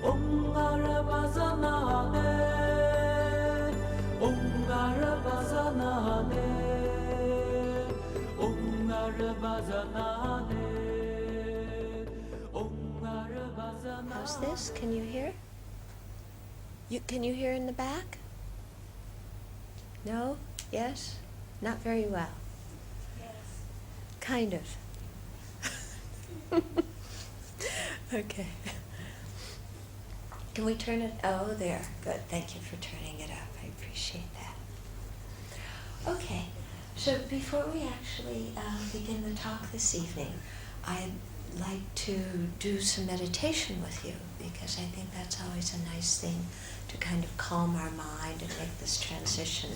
Om Arabazanane, Om Arabazanane, Om Arabazanane, Om Arabazanane. How's this? Can you hear? Can you hear in the back? No? Yes? Not very well. Yes. Kind of. Okay. Can we turn it? Oh, there. Good. Thank you for turning it up. I appreciate that. Okay. So before we actually begin the talk this evening, I'd like to do some meditation with you, because I think that's always a nice thing to kind of calm our mind and make this transition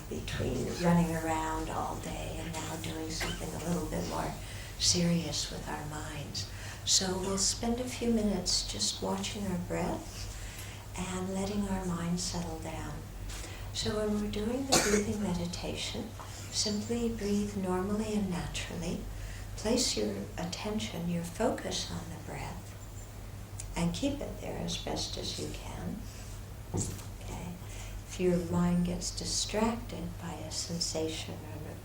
between running around all day and now doing something a little bit more serious with our minds. So we'll spend a few minutes just watching our breath and letting our mind settle down. So when we're doing the breathing meditation, simply breathe normally and naturally. Place your attention, your focus on the breath, and keep it there as best as you can. Okay. If your mind gets distracted by a sensation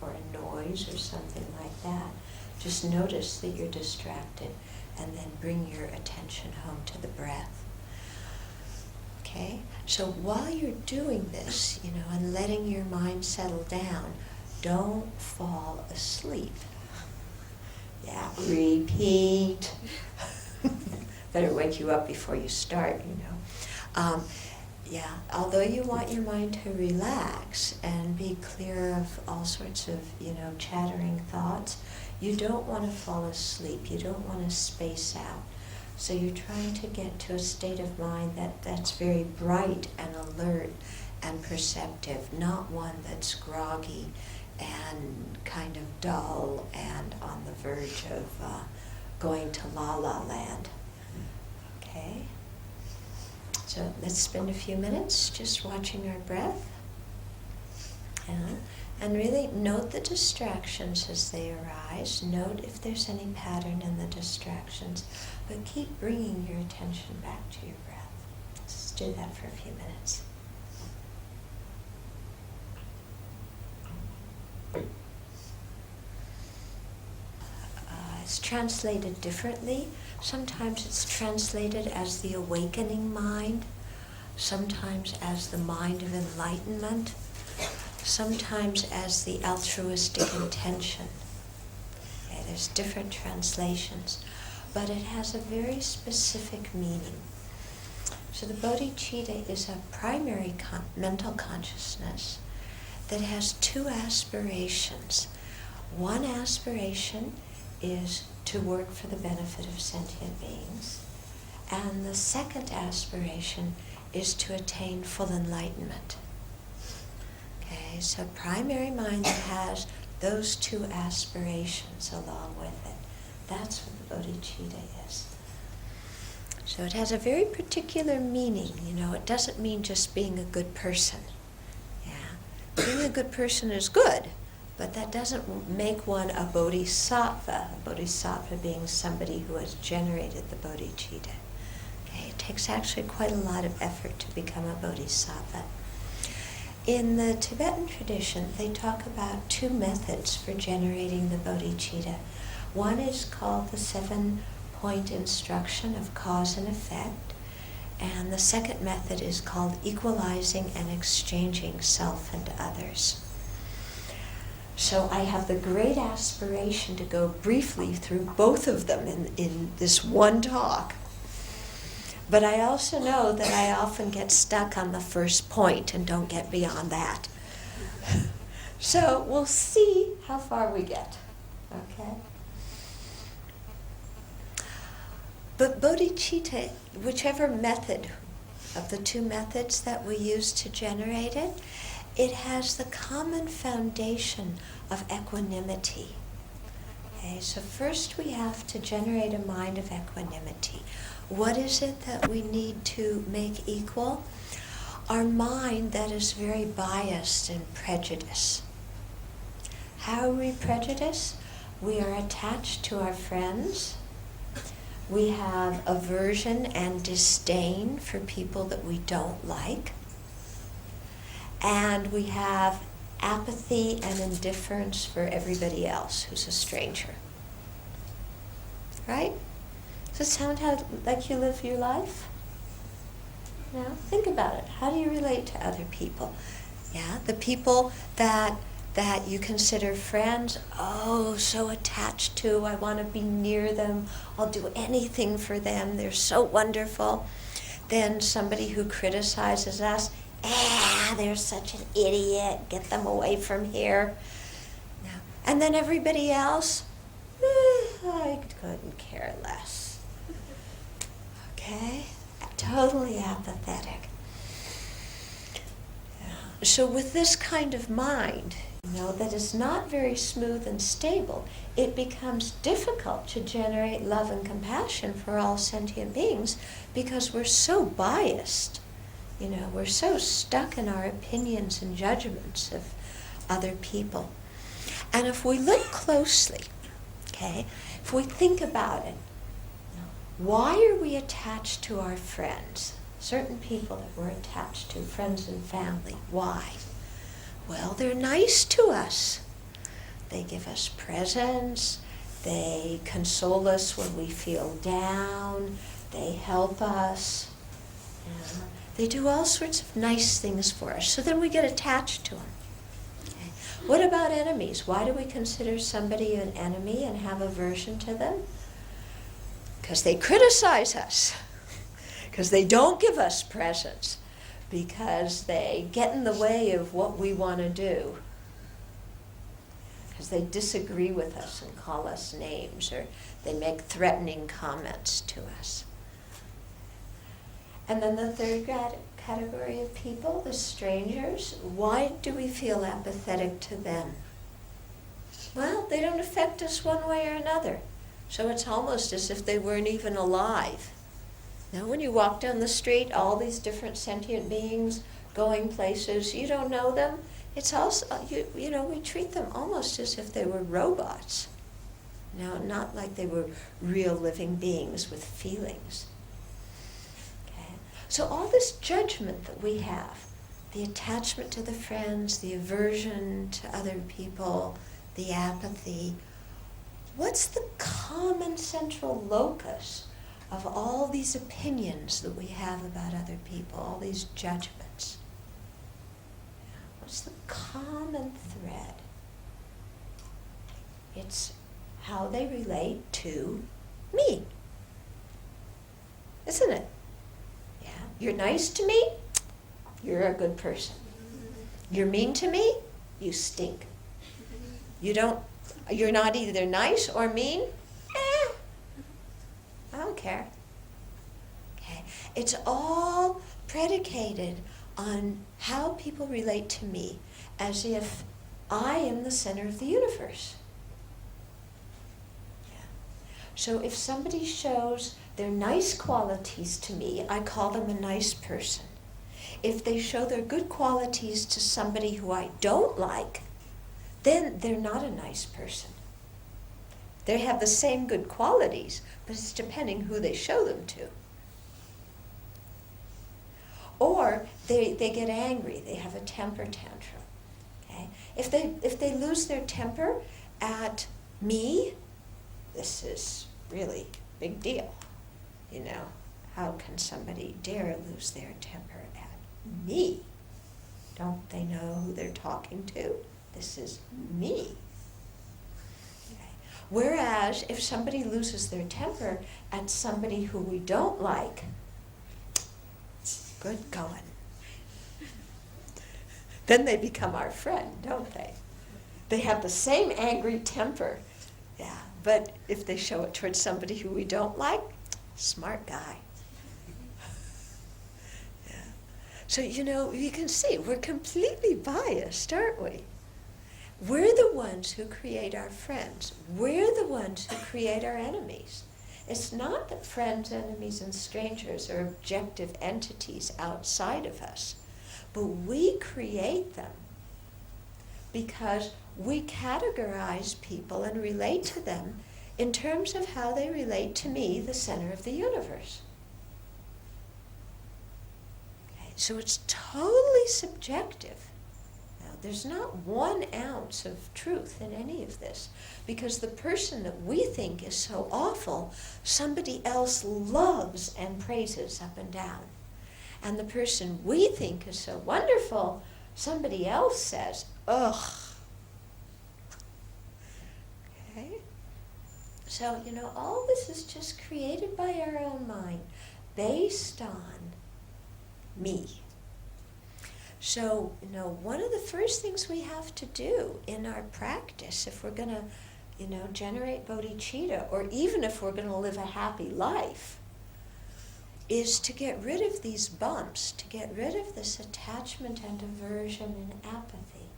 or a noise or something like that, just notice that you're distracted and then bring your attention home to the breath. Okay? So while you're doing this, and letting your mind settle down, don't fall asleep. Yeah, repeat. Better wake you up before you start, although you want your mind to relax and be clear of all sorts of, chattering thoughts, you don't want to fall asleep. You don't want to space out. So you're trying to get to a state of mind that's very bright and alert and perceptive, not one that's groggy and kind of dull and on the verge of going to la-la land. Okay? So let's spend a few minutes just watching our breath. And really note the distractions as they arise. Note if there's any pattern in the distractions. But keep bringing your attention back to your breath. Let's do that for a few minutes. It's translated differently. Sometimes it's translated as the awakening mind, sometimes as the mind of enlightenment, sometimes as the altruistic intention. Okay, there's different translations, but it has a very specific meaning. So the bodhicitta is a primary mental consciousness that has two aspirations. One aspiration is to work for the benefit of sentient beings, and the second aspiration is to attain full enlightenment. Okay, so primary mind that has those two aspirations along with it. That's what the bodhicitta is. So it has a very particular meaning. It doesn't mean just being a good person. Yeah, being a good person is good, but that doesn't make one a bodhisattva. A bodhisattva being somebody who has generated the bodhicitta. Okay, it takes actually quite a lot of effort to become a bodhisattva. In the Tibetan tradition, they talk about two methods for generating the bodhicitta. One is called the 7-point instruction of cause and effect, and the second method is called equalizing and exchanging self and others. So I have the great aspiration to go briefly through both of them in this one talk. But I also know that I often get stuck on the first point and don't get beyond that. So we'll see how far we get. Okay? But bodhicitta, whichever method of the two methods that we use to generate it, it has the common foundation of equanimity. Okay, so first we have to generate a mind of equanimity. What is it that we need to make equal? Our mind that is very biased and prejudiced. How are we prejudiced? We are attached to our friends. We have aversion and disdain for people that we don't like. And we have apathy and indifference for everybody else who's a stranger. Right? Does it sound like you live your life? Now, think about it. How do you relate to other people? Yeah, the people that you consider friends, oh, so attached to, I want to be near them, I'll do anything for them, they're so wonderful. Then somebody who criticizes us, they're such an idiot, get them away from here. No. And then everybody else, I couldn't care less. Okay? Totally apathetic. So with this kind of mind, that is not very smooth and stable, it becomes difficult to generate love and compassion for all sentient beings because we're so biased. We're so stuck in our opinions and judgments of other people. And if we look closely, okay, if we think about it, why are we attached to our friends? Certain people that we're attached to, friends and family. Why? Well, they're nice to us. They give us presents. They console us when we feel down. They help us. They do all sorts of nice things for us. So then we get attached to them. Okay. What about enemies? Why do we consider somebody an enemy and have aversion to them? Because they criticize us. Because they don't give us presents. Because they get in the way of what we want to do. Because they disagree with us and call us names, or they make threatening comments to us. And then the third category of people, the strangers, why do we feel apathetic to them? Well, they don't affect us one way or another. So it's almost as if they weren't even alive. Now, when you walk down the street, all these different sentient beings going places, you don't know them. It's also, we treat them almost as if they were robots. Not like they were real living beings with feelings. Okay? So all this judgment that we have, the attachment to the friends, the aversion to other people, the apathy, what's the common central locus of all these opinions that we have about other people, all these judgments? What's the common thread? It's how they relate to me. Isn't it? Yeah. You're nice to me, you're a good person. You're mean to me, you stink. You're not either nice or mean, I don't care. Okay. It's all predicated on how people relate to me, as if I am the center of the universe. Yeah. So if somebody shows their nice qualities to me, I call them a nice person. If they show their good qualities to somebody who I don't like, then they're not a nice person. They have the same good qualities, but it's depending who they show them to. Or they get angry, they have a temper tantrum. Okay? If they lose their temper at me, this is really a big deal. How can somebody dare lose their temper at me? Don't they know who they're talking to? This is me. Whereas if somebody loses their temper at somebody who we don't like, good going. Then they become our friend, don't they? They have the same angry temper. Yeah, but if they show it towards somebody who we don't like, smart guy. Yeah. So, you can see we're completely biased, aren't we? We're the ones who create our friends. We're the ones who create our enemies. It's not that friends, enemies, and strangers are objective entities outside of us, but we create them because we categorize people and relate to them in terms of how they relate to me, the center of the universe. Okay, so it's totally subjective. Now, there's not 1 ounce of truth in any of this, because the person that we think is so awful, somebody else loves and praises up and down. And the person we think is so wonderful, somebody else says, ugh. Okay? So, all this is just created by our own mind, based on me. So, one of the first things we have to do in our practice, if we're going to, generate bodhicitta, or even if we're going to live a happy life, is to get rid of these bumps, to get rid of this attachment and aversion and apathy.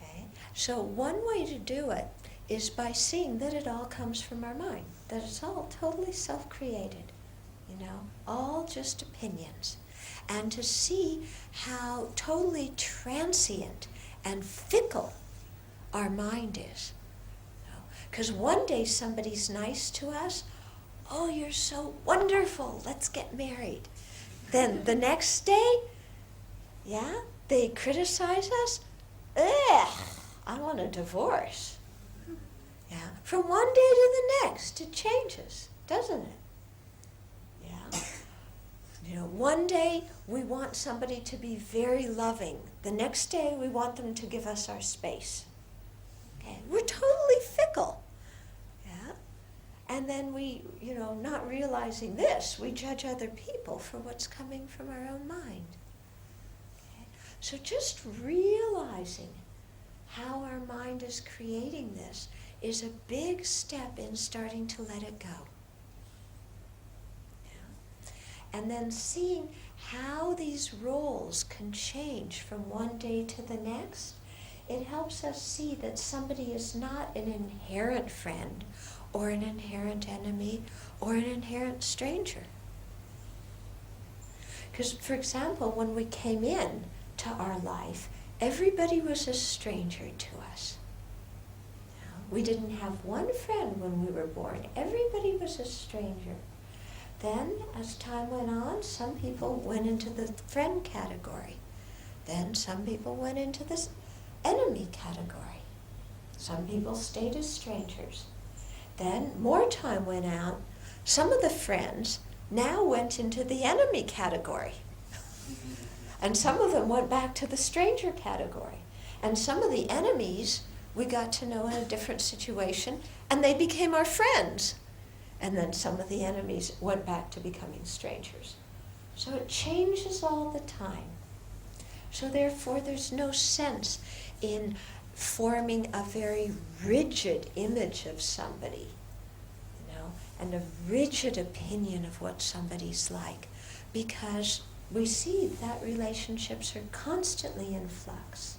Okay? So one way to do it is by seeing that it all comes from our mind, that it's all totally self-created, all just opinions. And to see how totally transient and fickle our mind is. Because one day somebody's nice to us, oh, you're so wonderful, let's get married. Then the next day, they criticize us, ugh, I want a divorce. From one day to the next, it changes, doesn't it? One day we want somebody to be very loving. The next day we want them to give us our space. Okay? We're totally fickle. And then we, not realizing this, we judge other people for what's coming from our own mind. Okay? So just realizing how our mind is creating this is a big step in starting to let it go. And then seeing how these roles can change from one day to the next, it helps us see that somebody is not an inherent friend or an inherent enemy or an inherent stranger. Because, for example, when we came in to our life, everybody was a stranger to us. We didn't have one friend when we were born. Everybody was a stranger. Then, as time went on, some people went into the friend category. Then some people went into this enemy category. Some people stayed as strangers. Then more time went out. Some of the friends now went into the enemy category. And some of them went back to the stranger category. And some of the enemies we got to know in a different situation, and they became our friends. And then some of the enemies went back to becoming strangers. So it changes all the time. So therefore there's no sense in forming a very rigid image of somebody, and a rigid opinion of what somebody's like, because we see that relationships are constantly in flux.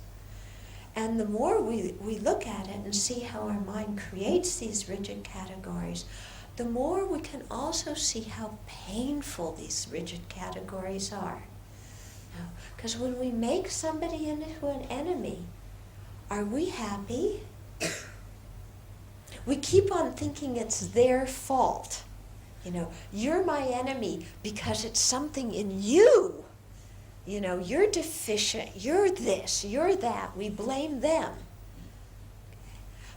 And the more we look at it and see how our mind creates these rigid categories, the more we can also see how painful these rigid categories are. Because when we make somebody into an enemy, are we happy? We keep on thinking it's their fault. You're my enemy because it's something in you. You're deficient, you're this, you're that. We blame them.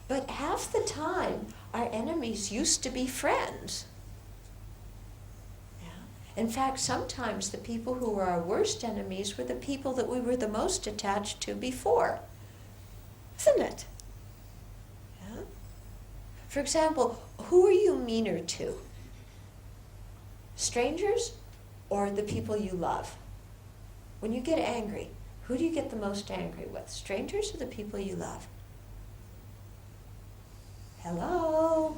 But half the time, our enemies used to be friends. In fact, sometimes the people who were our worst enemies were the people that we were the most attached to before. Isn't it? For example, who are you meaner to? Strangers or the people you love? When you get angry, who do you get the most angry with? Strangers or the people you love? Hello?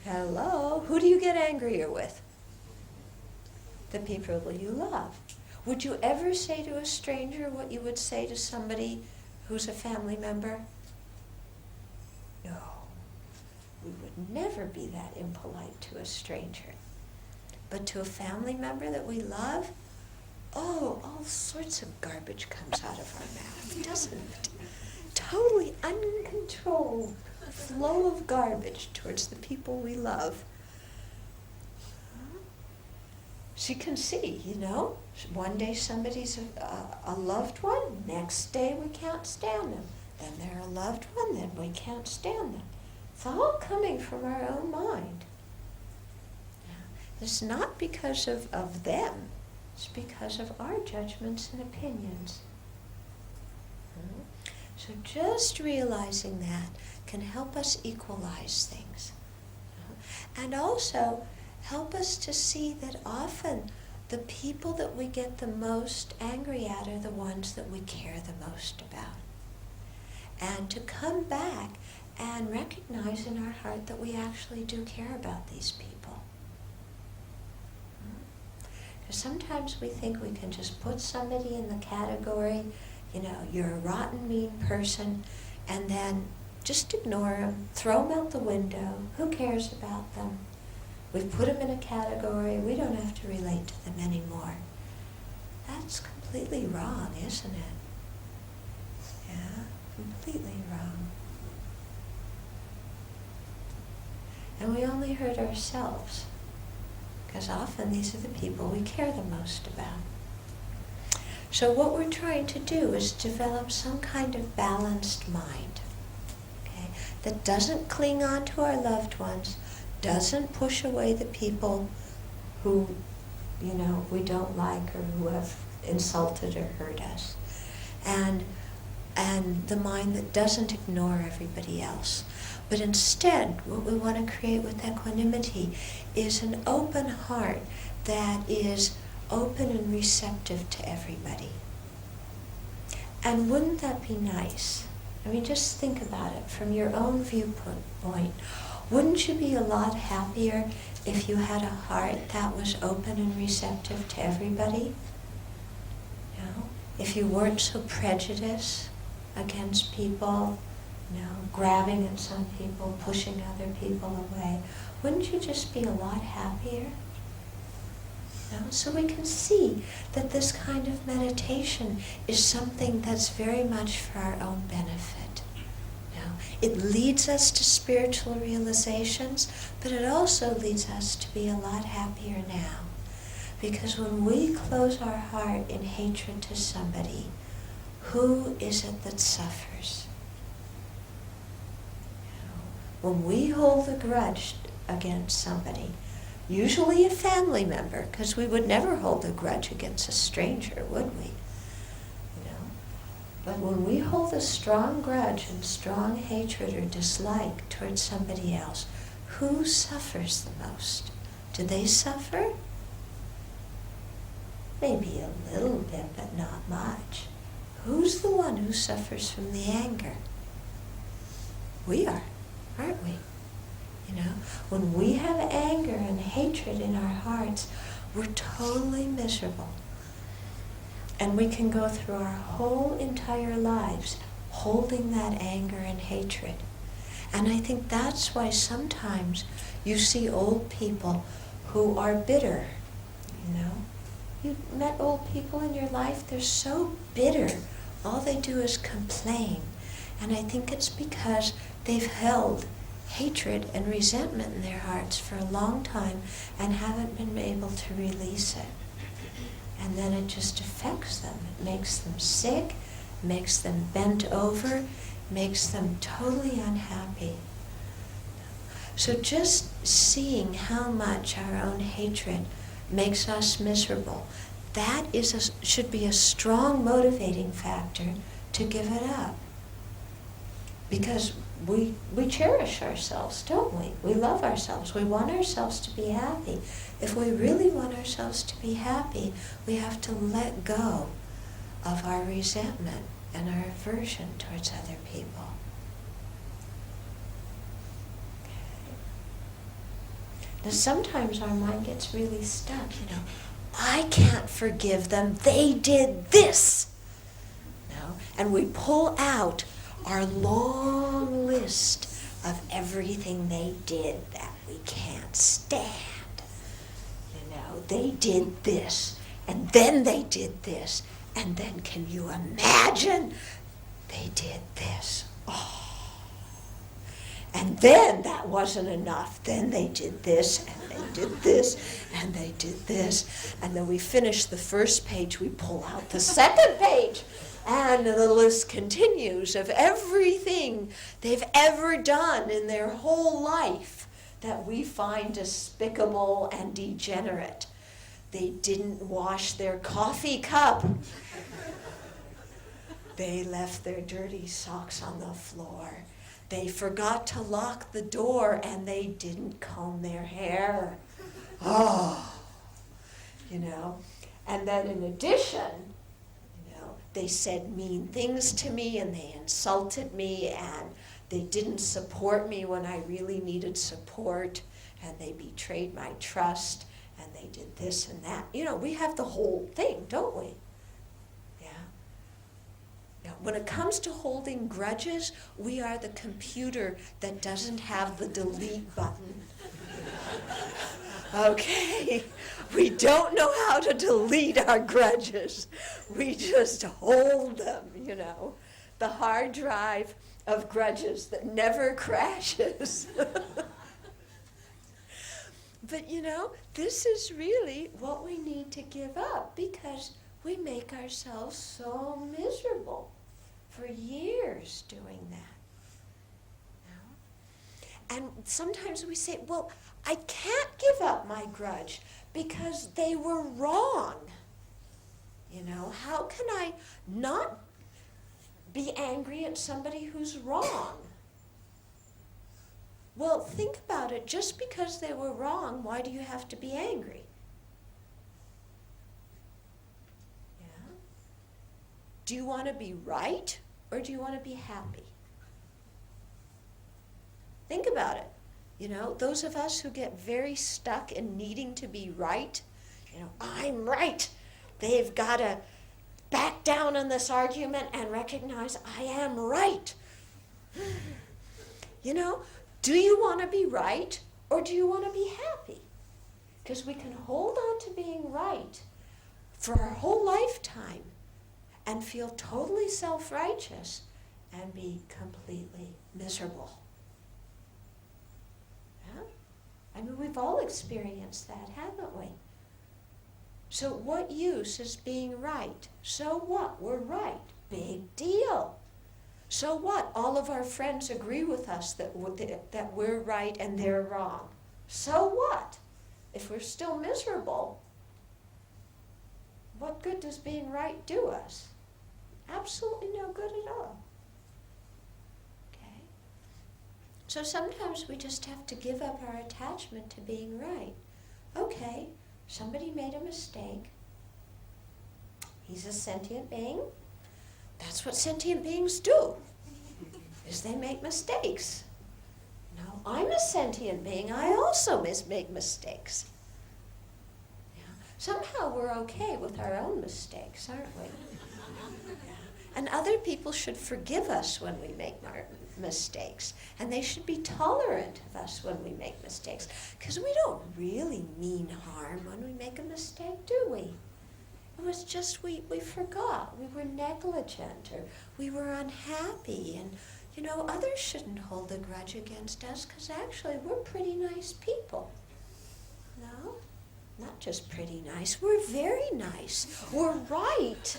Hello? Who do you get angrier with? The people you love. Would you ever say to a stranger what you would say to somebody who's a family member? No. We would never be that impolite to a stranger. But to a family member that we love, all sorts of garbage comes out of our mouth, doesn't it? totally uncontrolled flow of garbage towards the people we love. She can see, one day somebody's a loved one, next day we can't stand them. Then they're a loved one, then we can't stand them. It's all coming from our own mind. It's not because of them, it's because of our judgments and opinions. So just realizing that can help us equalize things. And also help us to see that often the people that we get the most angry at are the ones that we care the most about. And to come back and recognize in our heart that we actually do care about these people. Because sometimes we think we can just put somebody in the category, you're a rotten, mean person, and then just ignore them, throw them out the window, who cares about them? We've put them in a category, we don't have to relate to them anymore. That's completely wrong, isn't it? Yeah, completely wrong. And we only hurt ourselves, because often these are the people we care the most about. So what we're trying to do is develop some kind of balanced mind, okay, that doesn't cling on to our loved ones, doesn't push away the people who, we don't like or who have insulted or hurt us. And the mind that doesn't ignore everybody else. But instead, what we want to create with equanimity is an open heart that is open and receptive to everybody. And wouldn't that be nice? I mean, just think about it from your own viewpoint. Wouldn't you be a lot happier if you had a heart that was open and receptive to everybody? If you weren't so prejudiced against people, grabbing at some people, pushing other people away, wouldn't you just be a lot happier? So we can see that this kind of meditation is something that's very much for our own benefit. It leads us to spiritual realizations, but it also leads us to be a lot happier now. Because when we close our heart in hatred to somebody, who is it that suffers? When we hold a grudge against somebody, usually a family member, because we would never hold a grudge against a stranger, would we? But when we hold a strong grudge and strong hatred or dislike towards somebody else, who suffers the most? Do they suffer? Maybe a little bit, but not much. Who's the one who suffers from the anger? We are, aren't we? When we have anger and hatred in our hearts, we're totally miserable. And we can go through our whole entire lives holding that anger and hatred. And I think that's why sometimes you see old people who are bitter, You've met old people in your life, they're so bitter. All they do is complain. And I think it's because they've held hatred and resentment in their hearts for a long time and haven't been able to release it. And then it just affects them. It makes them sick, makes them bent over, makes them totally unhappy. So just seeing how much our own hatred makes us miserable, that should be a strong motivating factor to give it up. Because we cherish ourselves, don't we? We love ourselves. We want ourselves to be happy. If we really want ourselves to be happy, we have to let go of our resentment and our aversion towards other people. Now sometimes our mind gets really stuck, I can't forgive them, they did this. And we pull out our long list of everything they did that we can't stand. They did this, and then they did this, and then can you imagine they did this. Oh. And then that wasn't enough. Then they did this, and they did this, and they did this. And then we finish the first page, we pull out the second page. And the list continues of everything they've ever done in their whole life that we find despicable and degenerate. They didn't wash their coffee cup. They left their dirty socks on the floor. They forgot to lock the door and they didn't comb their hair. Oh, And then in addition, they said mean things to me and they insulted me and they didn't support me when I really needed support and they betrayed my trust and they did this and that. We have the whole thing, don't we? When it comes to holding grudges, we are the computer that doesn't have the delete button. Okay? We don't know how to delete our grudges. We just hold them, The hard drive of grudges that never crashes. But this is really what we need to give up because we make ourselves so miserable for years doing that. And sometimes we say, well, I can't give up my grudge because they were wrong. How can I not be angry at somebody who's wrong? Well, think about it. Just because they were wrong, why do you have to be angry? Do you want to be right or do you want to be happy? Think about it. Those of us who get very stuck in needing to be right, I'm right. They've got to back down on this argument and recognize I am right. Do you want to be right or do you want to be happy? Because we can hold on to being right for our whole lifetime and feel totally self-righteous and be completely miserable. We've all experienced that, haven't we? So what use is being right? So what? We're right. Big deal. So what? All of our friends agree with us that we're right and they're wrong. So what? If we're still miserable, what good does being right do us? Absolutely no good at all. Okay? So sometimes we just have to give up our attachment to being right. Okay, somebody made a mistake. He's a sentient being. That's what sentient beings do, is they make mistakes. No, I'm a sentient being. I also make mistakes. Somehow we're okay with our own mistakes, aren't we? And other people should forgive us when we make mistakes. And they should be tolerant of us when we make mistakes. Because we don't really mean harm when we make a mistake, do we? It was just we forgot. We were negligent or we were unhappy. And, others shouldn't hold a grudge against us because actually we're pretty nice people. No? Not just pretty nice, we're very nice. We're right.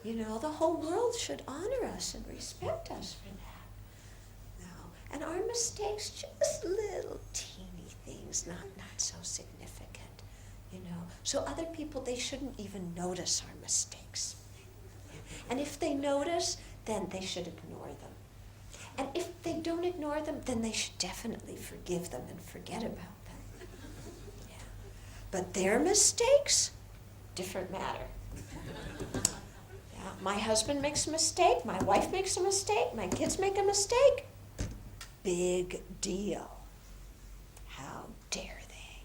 The whole world should honor us and respect us for that. No. And our mistakes, just little teeny things, not so significant. So other people, they shouldn't even notice our mistakes. And if they notice, then they should ignore them. And if they don't ignore them, then they should definitely forgive them and forget about them. Yeah. But their mistakes, different matter. Yeah. My husband makes a mistake, my wife makes a mistake, my kids make a mistake. Big deal. How dare they?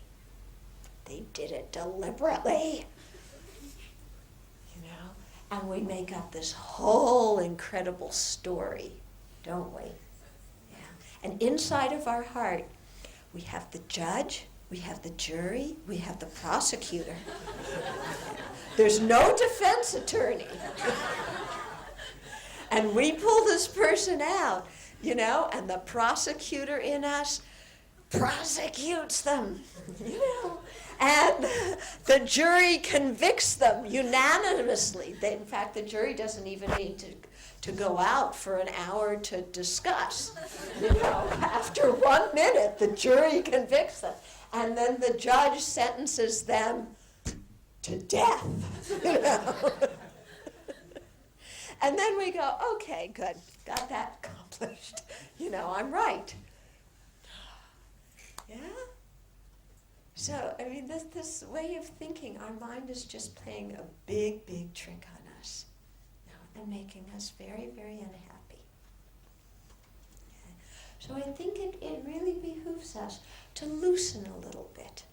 They did it deliberately. And we make up this whole incredible story, don't we? Yeah. And inside of our heart, we have the judge, we have the jury, we have the prosecutor. There's no defense attorney. And we pull this person out, and the prosecutor in us prosecutes them, and the jury convicts them unanimously. In fact, the jury doesn't even need to go out for an hour to discuss. After 1 minute, the jury convicts them, and then the judge sentences them to death. And then we go, okay, good, got that accomplished. I'm right. Yeah? So, this way of thinking, our mind is just playing a big, big trick on us, and making us very, very unhappy. Okay. So I think it really behooves us to loosen a little bit,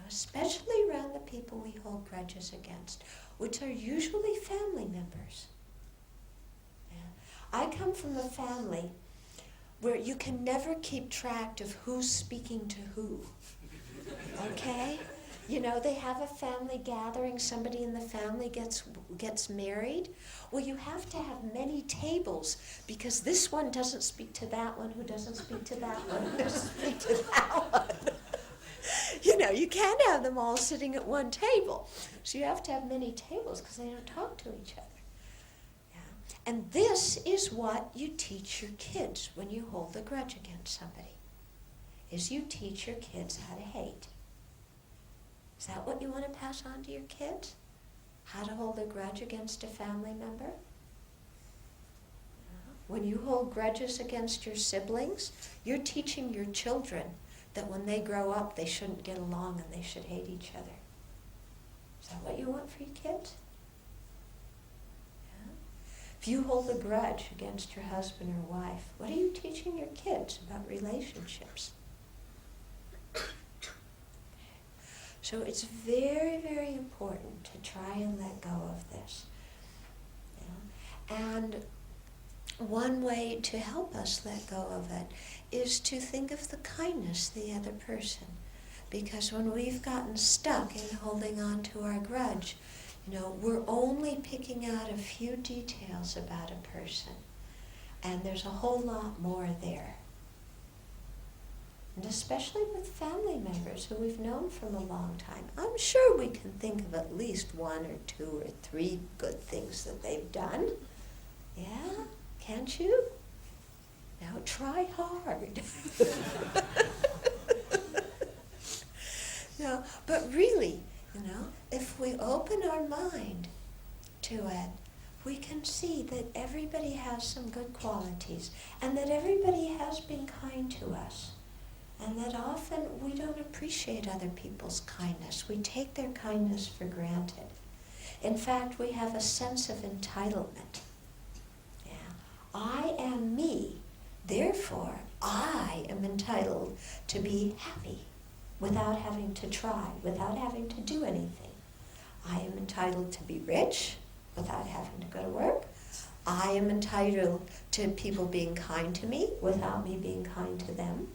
especially around the people we hold grudges against, which are usually family members. I come from a family where you can never keep track of who's speaking to who. Okay? They have a family gathering, somebody in the family gets married. Well, you have to have many tables because this one doesn't speak to that one, who doesn't speak to that one, who doesn't speak to that one. You can't have them all sitting at one table. So you have to have many tables because they don't talk to each other. And this is what you teach your kids when you hold a grudge against somebody, is you teach your kids how to hate. Is that what you want to pass on to your kids? How to hold a grudge against a family member? When you hold grudges against your siblings, you're teaching your children that when they grow up, they shouldn't get along and they should hate each other. Is that what you want for your kids? If you hold a grudge against your husband or wife, what are you teaching your kids about relationships? So it's very, very important to try and let go of this. And one way to help us let go of it is to think of the kindness of the other person. Because when we've gotten stuck in holding on to our grudge, we're only picking out a few details about a person, and there's a whole lot more there. And especially with family members who we've known from a long time, I'm sure we can think of at least 1 or 2 or 3 good things that they've done. Yeah? Can't you? Now try hard. No, but really, if we open our mind to it, we can see that everybody has some good qualities and that everybody has been kind to us. And that often we don't appreciate other people's kindness. We take their kindness for granted. In fact, we have a sense of entitlement. Yeah. I am me, therefore I am entitled to be happy without having to try, without having to do anything. I am entitled to be rich without having to go to work. I am entitled to people being kind to me without me being kind to them.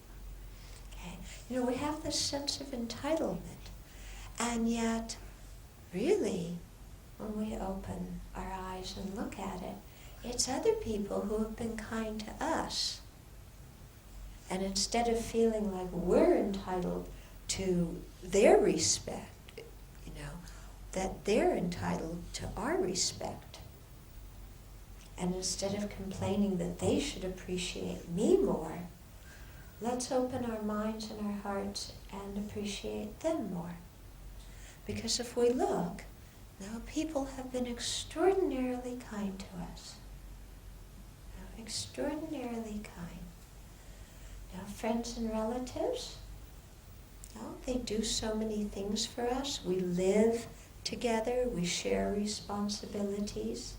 Okay. We have this sense of entitlement. And yet, really, when we open our eyes and look at it, it's other people who have been kind to us. And instead of feeling like we're entitled to their respect, that they're entitled to our respect. And instead of complaining that they should appreciate me more, let's open our minds and our hearts and appreciate them more. Because if we look, people have been extraordinarily kind to us. Extraordinarily kind. Friends and relatives, they do so many things for us. We live together, we share responsibilities.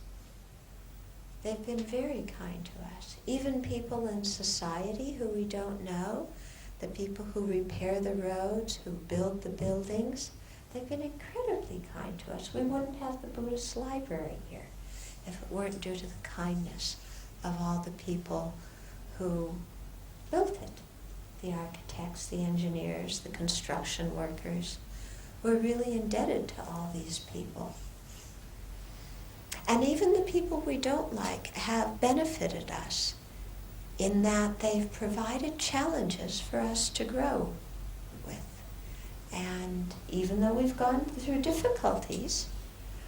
They've been very kind to us. Even people in society who we don't know, the people who repair the roads, who build the buildings, they've been incredibly kind to us. We wouldn't have the Buddhist library here if it weren't due to the kindness of all the people who built it. The architects, the engineers, the construction workers. We're really indebted to all these people. And even the people we don't like have benefited us in that they've provided challenges for us to grow with. And even though we've gone through difficulties,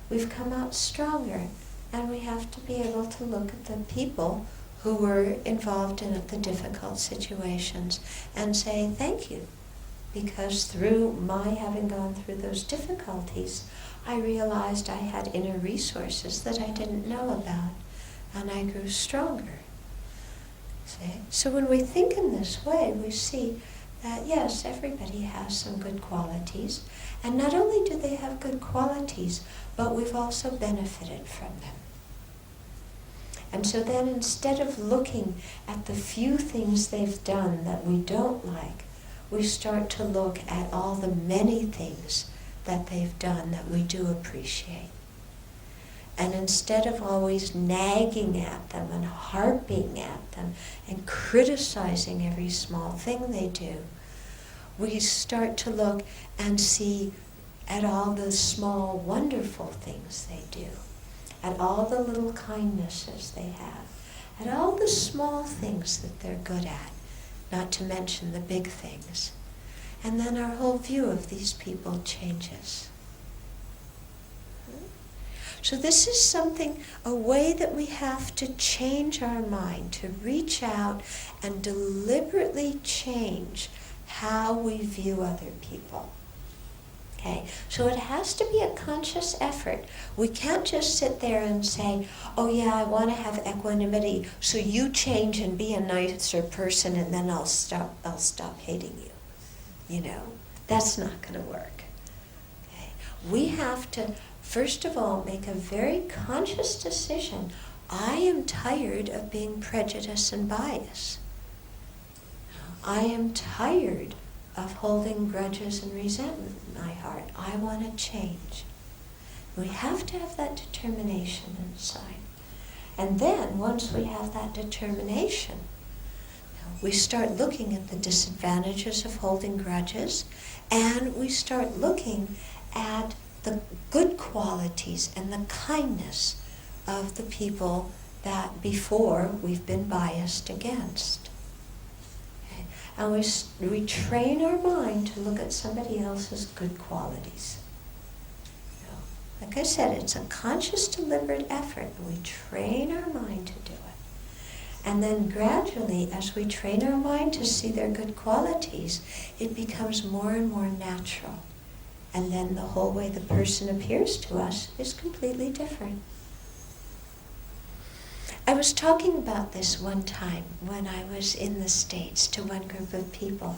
we've come out stronger, and we have to be able to look at the people who were involved in the difficult situations and say thank you, because through my having gone through those difficulties, I realized I had inner resources that I didn't know about, and I grew stronger. See? So when we think in this way, we see that yes, everybody has some good qualities, and not only do they have good qualities, but we've also benefited from them. And so then instead of looking at the few things they've done that we don't like, we start to look at all the many things that they've done that we do appreciate. And instead of always nagging at them and harping at them and criticizing every small thing they do, we start to look and see at all the small, wonderful things they do, at all the little kindnesses they have, at all the small things that they're good at, not to mention the big things. And then our whole view of these people changes. So this is something, a way that we have to change our mind, to reach out and deliberately change how we view other people. Okay, so it has to be a conscious effort. We can't just sit there and say, oh yeah, I want to have equanimity, so you change and be a nicer person and then I'll stop hating you. You know, that's not going to work. Okay? We have to, first of all, make a very conscious decision. I am tired of being prejudiced and biased. I am tired of holding grudges and resentment in my heart. I want to change. We have to have that determination inside. And then, once we have that determination, we start looking at the disadvantages of holding grudges, and we start looking at the good qualities and the kindness of the people that before we've been biased against. And we train our mind to look at somebody else's good qualities. Like I said, it's a conscious, deliberate effort. We train our mind to do it. And then gradually, as we train our mind to see their good qualities, it becomes more and more natural. And then the whole way the person appears to us is completely different. I was talking about this one time when I was in the States to one group of people.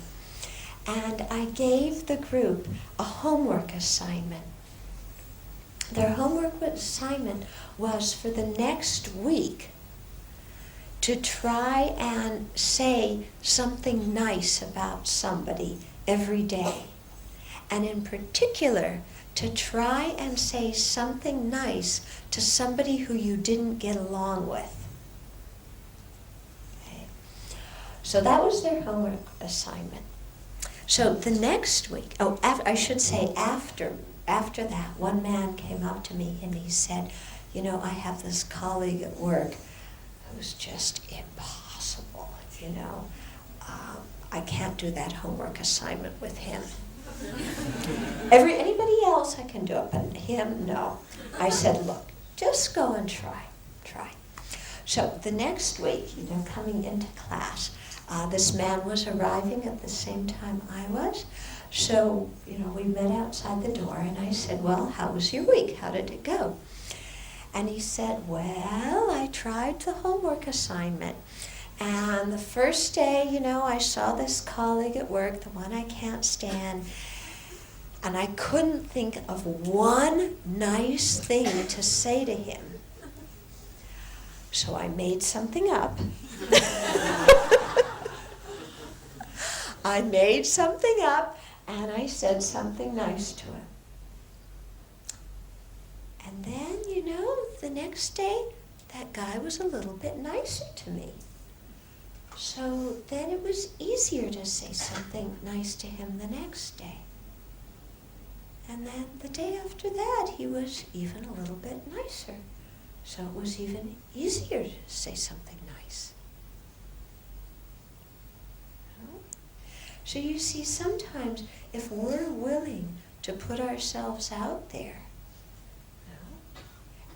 And I gave the group a homework assignment. Their homework assignment was for the next week to try and say something nice about somebody every day. And in particular, to try and say something nice to somebody who you didn't get along with. Okay. So that was their homework assignment. So the next week, after that, one man came up to me and he said, you know, I have this colleague at work who's just impossible, you know. I can't do that homework assignment with him. Anybody else I can do it, but him, no. I said, look, just go and try. So the next week, you know, coming into class, this man was arriving at the same time I was. So, you know, we met outside the door and I said, well, how was your week? How did it go? And he said, well, I tried the homework assignment. And the first day, you know, I saw this colleague at work, the one I can't stand, and I couldn't think of one nice thing to say to him. So I made something up. I made something up, and I said something nice to him. And then, you know, the next day, that guy was a little bit nicer to me. So then it was easier to say something nice to him the next day. And then the day after that, he was even a little bit nicer. So it was even easier to say something nice. So you see, sometimes if we're willing to put ourselves out there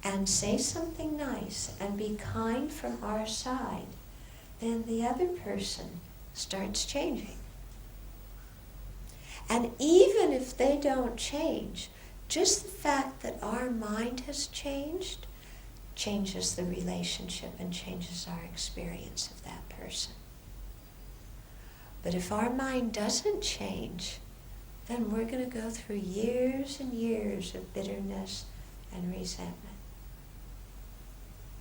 and say something nice and be kind from our side, then the other person starts changing. And even if they don't change, just the fact that our mind has changed changes the relationship and changes our experience of that person. But if our mind doesn't change, then we're going to go through years and years of bitterness and resentment.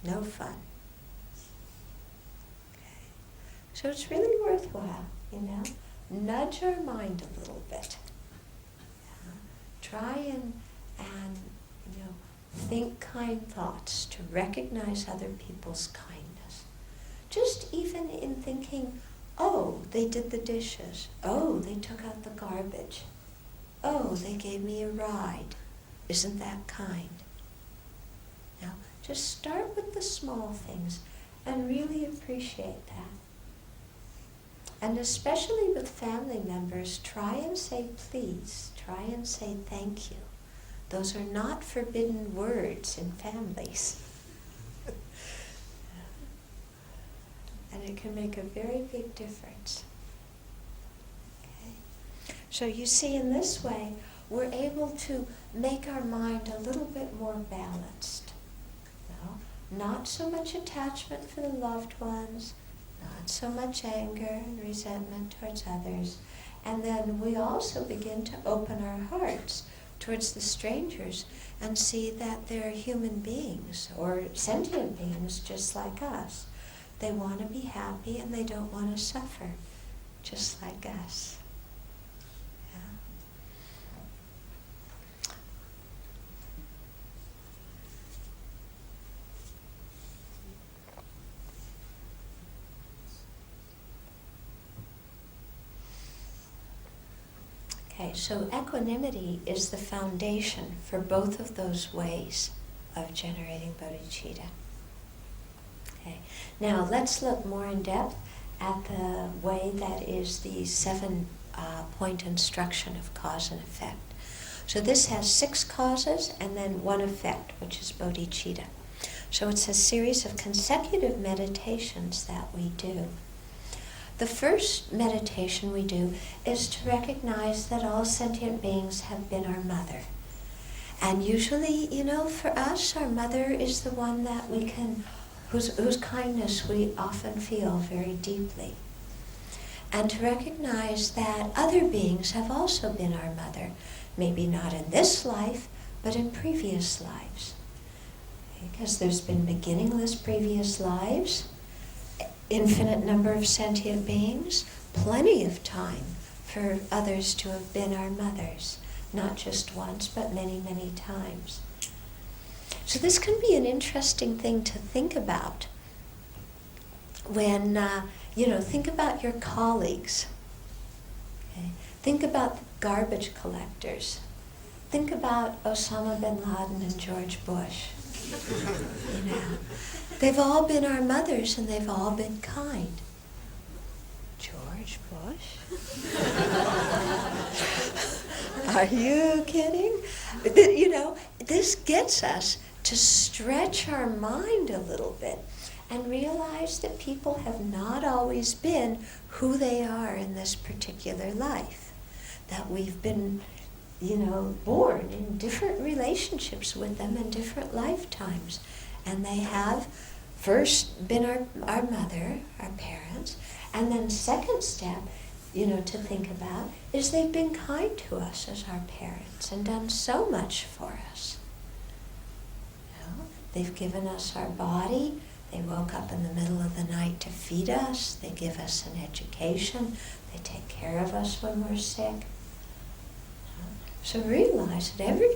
No fun. Okay. So it's really worthwhile, nudge our mind a little bit. Yeah. Try and think kind thoughts, to recognize other people's kindness. Just even in thinking, oh, they did the dishes. Oh, they took out the garbage. Oh, they gave me a ride. Isn't that kind? Now, just start with the small things and really appreciate that. And especially with family members, try and say please. Try and say thank you. Those are not forbidden words in families. And it can make a very big difference. Okay? So you see, in this way, we're able to make our mind a little bit more balanced. Not so much attachment for the loved ones, not so much anger and resentment towards others. And then we also begin to open our hearts towards the strangers and see that they're human beings or sentient beings just like us. They want to be happy and they don't want to suffer, just like us. Okay, so equanimity is the foundation for both of those ways of generating bodhicitta. Okay, now let's look more in depth at the way that is the 7-point instruction of cause and effect. So this has 6 causes and then 1 effect, which is bodhicitta. So it's a series of consecutive meditations that we do. The first meditation we do is to recognize that all sentient beings have been our mother. And usually, for us, our mother is the one that we can, whose kindness we often feel very deeply. And to recognize that other beings have also been our mother, maybe not in this life, but in previous lives. Because there's been beginningless previous lives, infinite number of sentient beings, plenty of time for others to have been our mothers, not just once, but many, many times. So this can be an interesting thing to think about when, think about your colleagues. Okay? Think about the garbage collectors. Think about Osama bin Laden and George Bush. They've all been our mothers and they've all been kind. George Bush? Are you kidding? This gets us to stretch our mind a little bit and realize that people have not always been who they are in this particular life. That we've been, born in different relationships with them in different lifetimes. And they have first been our mother, our parents, and then second step, to think about is they've been kind to us as our parents and done so much for us. They've given us our body. They woke up in the middle of the night to feed us. They give us an education. They take care of us when we're sick. So realize that every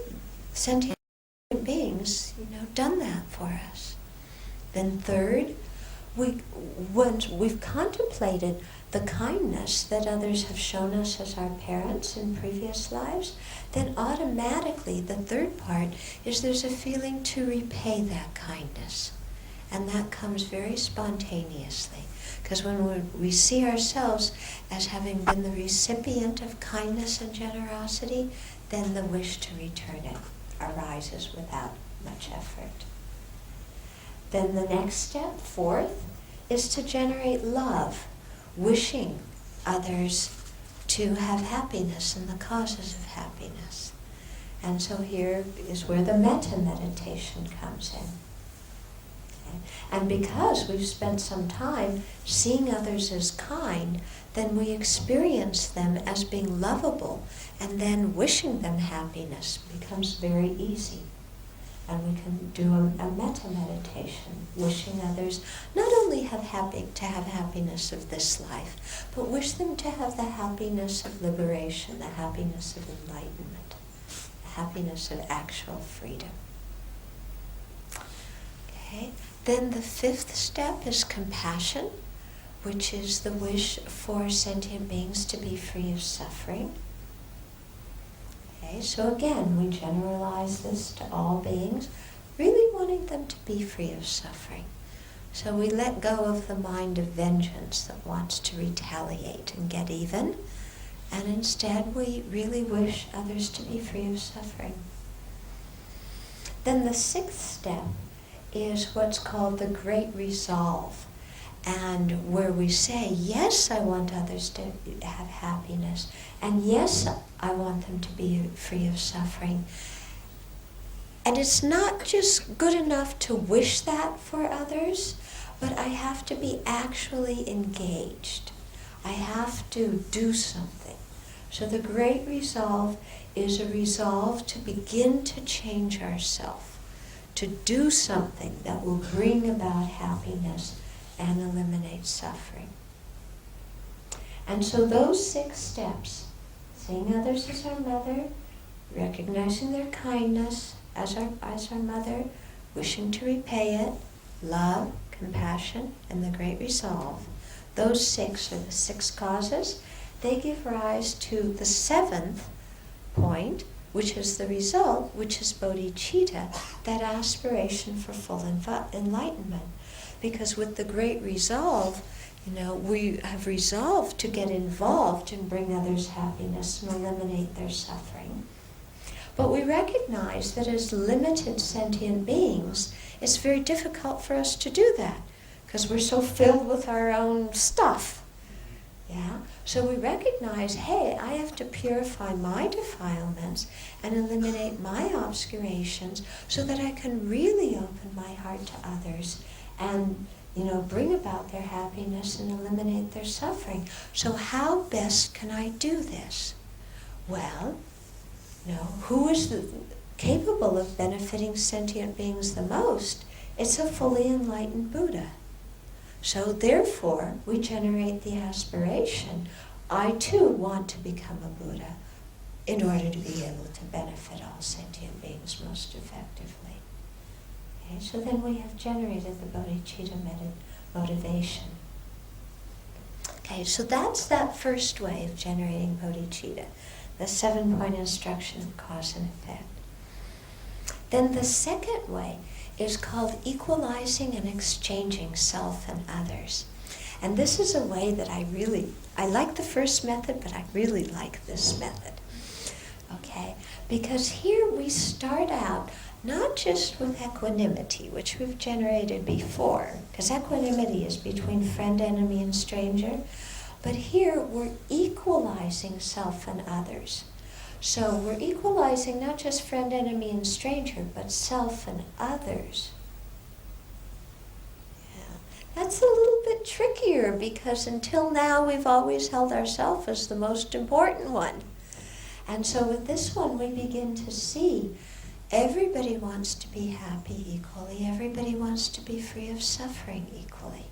sentient being's, done that for us. Then third, once we've contemplated the kindness that others have shown us as our parents in previous lives, then automatically the third part is there's a feeling to repay that kindness. And that comes very spontaneously. Because when we see ourselves as having been the recipient of kindness and generosity, then the wish to return it arises without much effort. Then the next step, fourth, is to generate love, wishing others to have happiness and the causes of happiness. And so here is where the metta meditation comes in. And because we've spent some time seeing others as kind, then we experience them as being lovable, and then wishing them happiness becomes very easy. And we can do a metta meditation, wishing others not only to have happiness of this life, but wish them to have the happiness of liberation, the happiness of enlightenment, the happiness of actual freedom. Okay. Then the fifth step is compassion, which is the wish for sentient beings to be free of suffering. Okay, so again, we generalize this to all beings, really wanting them to be free of suffering. So we let go of the mind of vengeance that wants to retaliate and get even, and instead we really wish others to be free of suffering. Then the sixth step is what's called the great resolve, and where we say, yes, I want others to have happiness, and yes, I want them to be free of suffering. And it's not just good enough to wish that for others, but I have to be actually engaged. I have to do something. So the great resolve is a resolve to begin to change ourselves, to do something that will bring about happiness and eliminate suffering. And so those 6 steps, seeing others as our mother, recognizing their kindness as our mother, wishing to repay it, love, compassion, and the great resolve, those 6 are the 6 causes. They give rise to the 7th point, which is the result, which is bodhicitta, that aspiration for full enlightenment. Because with the great resolve, we have resolved to get involved and bring others happiness and eliminate their suffering. But we recognize that as limited sentient beings, it's very difficult for us to do that, because we're so filled with our own stuff. Yeah? So we recognize, hey, I have to purify my defilements and eliminate my obscurations so that I can really open my heart to others and, bring about their happiness and eliminate their suffering. So how best can I do this? Well, who is capable of benefiting sentient beings the most? It's a fully enlightened Buddha. So therefore, we generate the aspiration, I too want to become a Buddha in order to be able to benefit all sentient beings most effectively. Okay, so then we have generated the bodhicitta motivation. Okay, so that's that first way of generating bodhicitta, the 7-point instruction of cause and effect. Then the second way is called equalizing and exchanging self and others. And this is a way that I like the first method, but I really like this method. Okay? Because here we start out not just with equanimity, which we've generated before, because equanimity is between friend, enemy, and stranger, but here we're equalizing self and others. So we're equalizing not just friend, enemy, and stranger, but self and others. Yeah. That's a little bit trickier, because until now we've always held ourselves as the most important one. And so with this one we begin to see everybody wants to be happy equally, everybody wants to be free of suffering equally.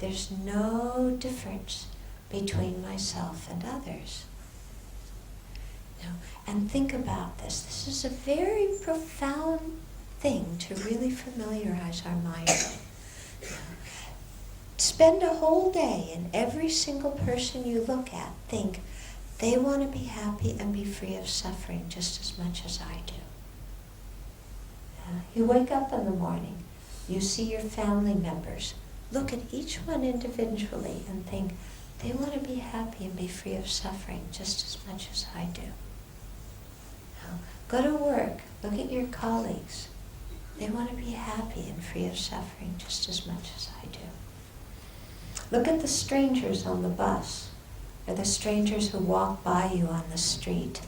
There's no difference between myself and others. And think about this. This is a very profound thing to really familiarize our mind with. spend a whole day and every single person you look at think they want to be happy and be free of suffering just as much as I do. You wake up in the morning, you see your family members, look at each one individually and think they want to be happy and be free of suffering just as much as I do. Go to work, look at your colleagues. They want to be happy and free of suffering just as much as I do. Look at the strangers on the bus, or the strangers who walk by you on the street,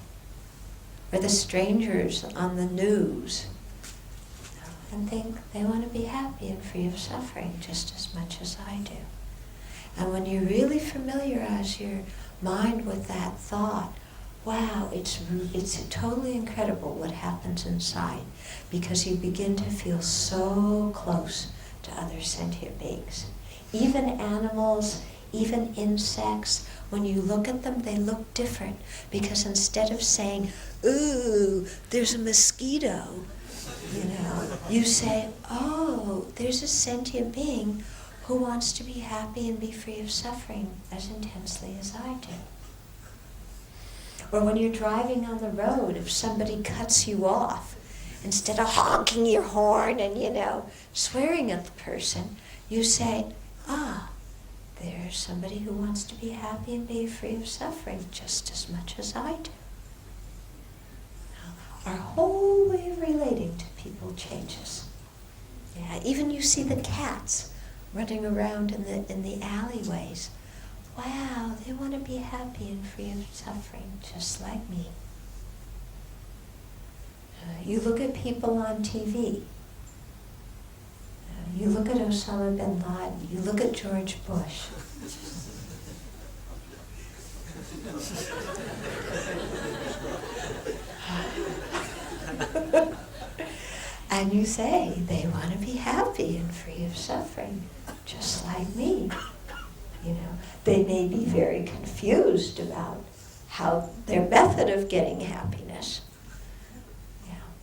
or the strangers on the news, and think they want to be happy and free of suffering just as much as I do. And when you really familiarize your mind with that thought, wow, it's totally incredible what happens inside, because you begin to feel so close to other sentient beings. Even animals, even insects, when you look at them, they look different, because instead of saying, ooh, there's a mosquito, you say, oh, there's a sentient being who wants to be happy and be free of suffering as intensely as I do. Or when you're driving on the road, if somebody cuts you off, instead of honking your horn and, swearing at the person, you say, there's somebody who wants to be happy and be free of suffering just as much as I do. Our whole way of relating to people changes. Yeah, even you see the cats running around in the alleyways. Wow, they want to be happy and free of suffering, just like me. You look at people on TV. You look at Osama bin Laden. You look at George Bush. And you say, they want to be happy and free of suffering, just like me. They may be very confused about how their method of getting happiness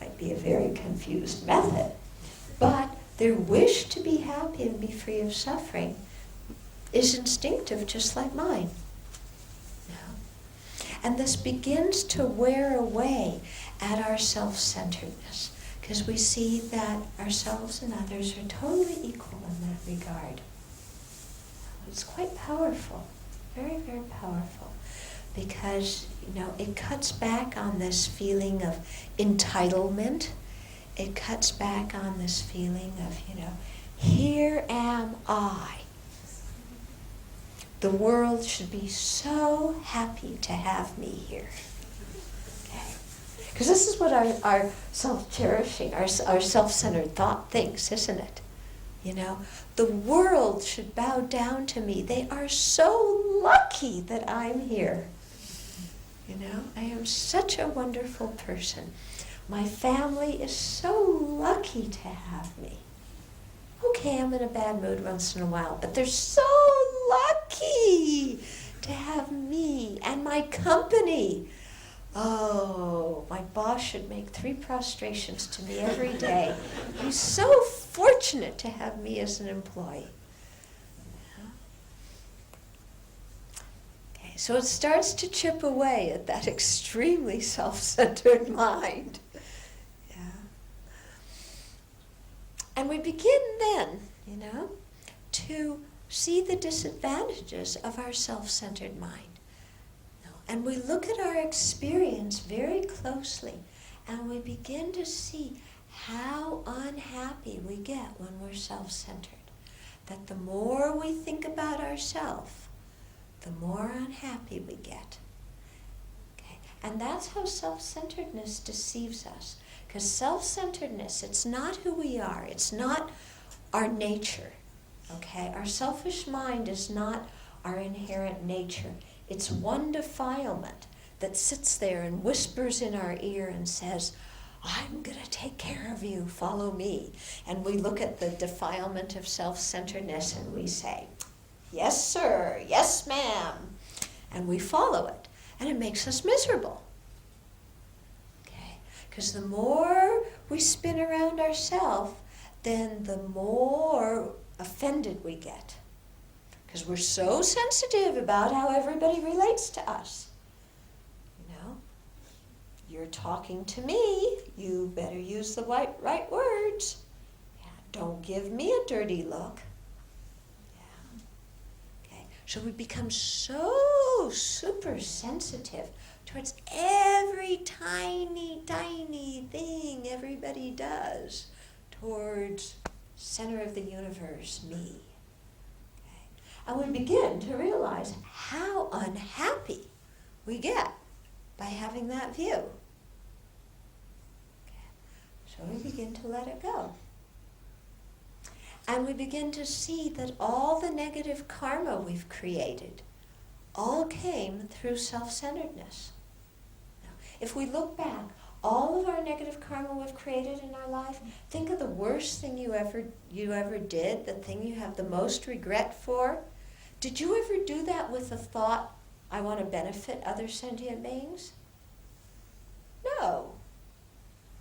might be a very confused method. But their wish to be happy and be free of suffering is instinctive, just like mine. And this begins to wear away at our self-centeredness, because we see that ourselves and others are totally equal in that regard. It's quite powerful, very, very powerful, because, it cuts back on this feeling of entitlement. It cuts back on this feeling of, here am I. The world should be so happy to have me here. Okay? Because this is what our self-cherishing, our self-centered thought thinks, isn't it? The world should bow down to me. They are so lucky that I'm here. I am such a wonderful person. My family is so lucky to have me. Okay, I'm in a bad mood once in a while, but they're so lucky to have me and my company. Oh, my boss should make 3 prostrations to me every day. He's so fortunate to have me as an employee. Okay, so it starts to chip away at that extremely self-centered mind. And we begin then, to see the disadvantages of our self-centered mind. And we look at our experience very closely, and we begin to see how unhappy we get when we're self-centered. That the more we think about ourselves, the more unhappy we get. Okay? And that's how self-centeredness deceives us. Because self-centeredness, it's not who we are. It's not our nature. Okay? Our selfish mind is not our inherent nature. It's one defilement that sits there and whispers in our ear and says, I'm going to take care of you, follow me. And we look at the defilement of self-centeredness and we say, yes, sir, yes, ma'am. And we follow it. And it makes us miserable. Okay? Because the more we spin around ourselves, then the more offended we get. because we're so sensitive about how everybody relates to us. You know, you're talking to me, you better use the right words. Yeah, don't give me a dirty look. Yeah. Okay. So we become so super sensitive towards every tiny thing everybody does towards center of the universe, me. Okay. And we begin to realize how unhappy we get by having that view. Okay. So we begin to let it go. And we begin to see that all the negative karma we've created all came through self-centeredness. Now, if we look back, all of our negative karma we've created in our life, think of the worst thing you ever did, the thing you have the most regret for. Did you ever do that with the thought, I want to benefit other sentient beings? No.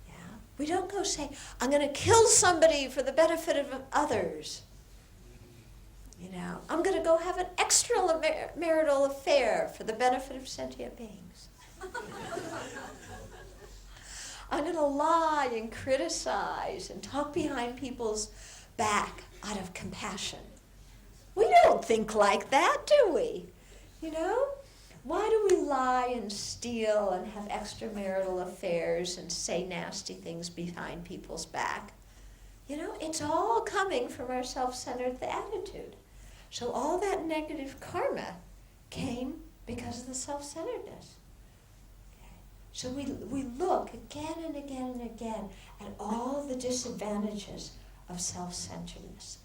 Yeah. We don't go say, I'm going to kill somebody for the benefit of others. You know, I'm going to go have an extramarital affair for the benefit of sentient beings. I'm going to lie and criticize and talk behind people's back out of compassion. We don't think like that, do we? You know? Why do we lie and steal and have extramarital affairs and say nasty things behind people's back? You know, it's all coming from our self-centered attitude. So all that negative karma came because of the self-centeredness. So we look again and again and again at all the disadvantages of self-centeredness.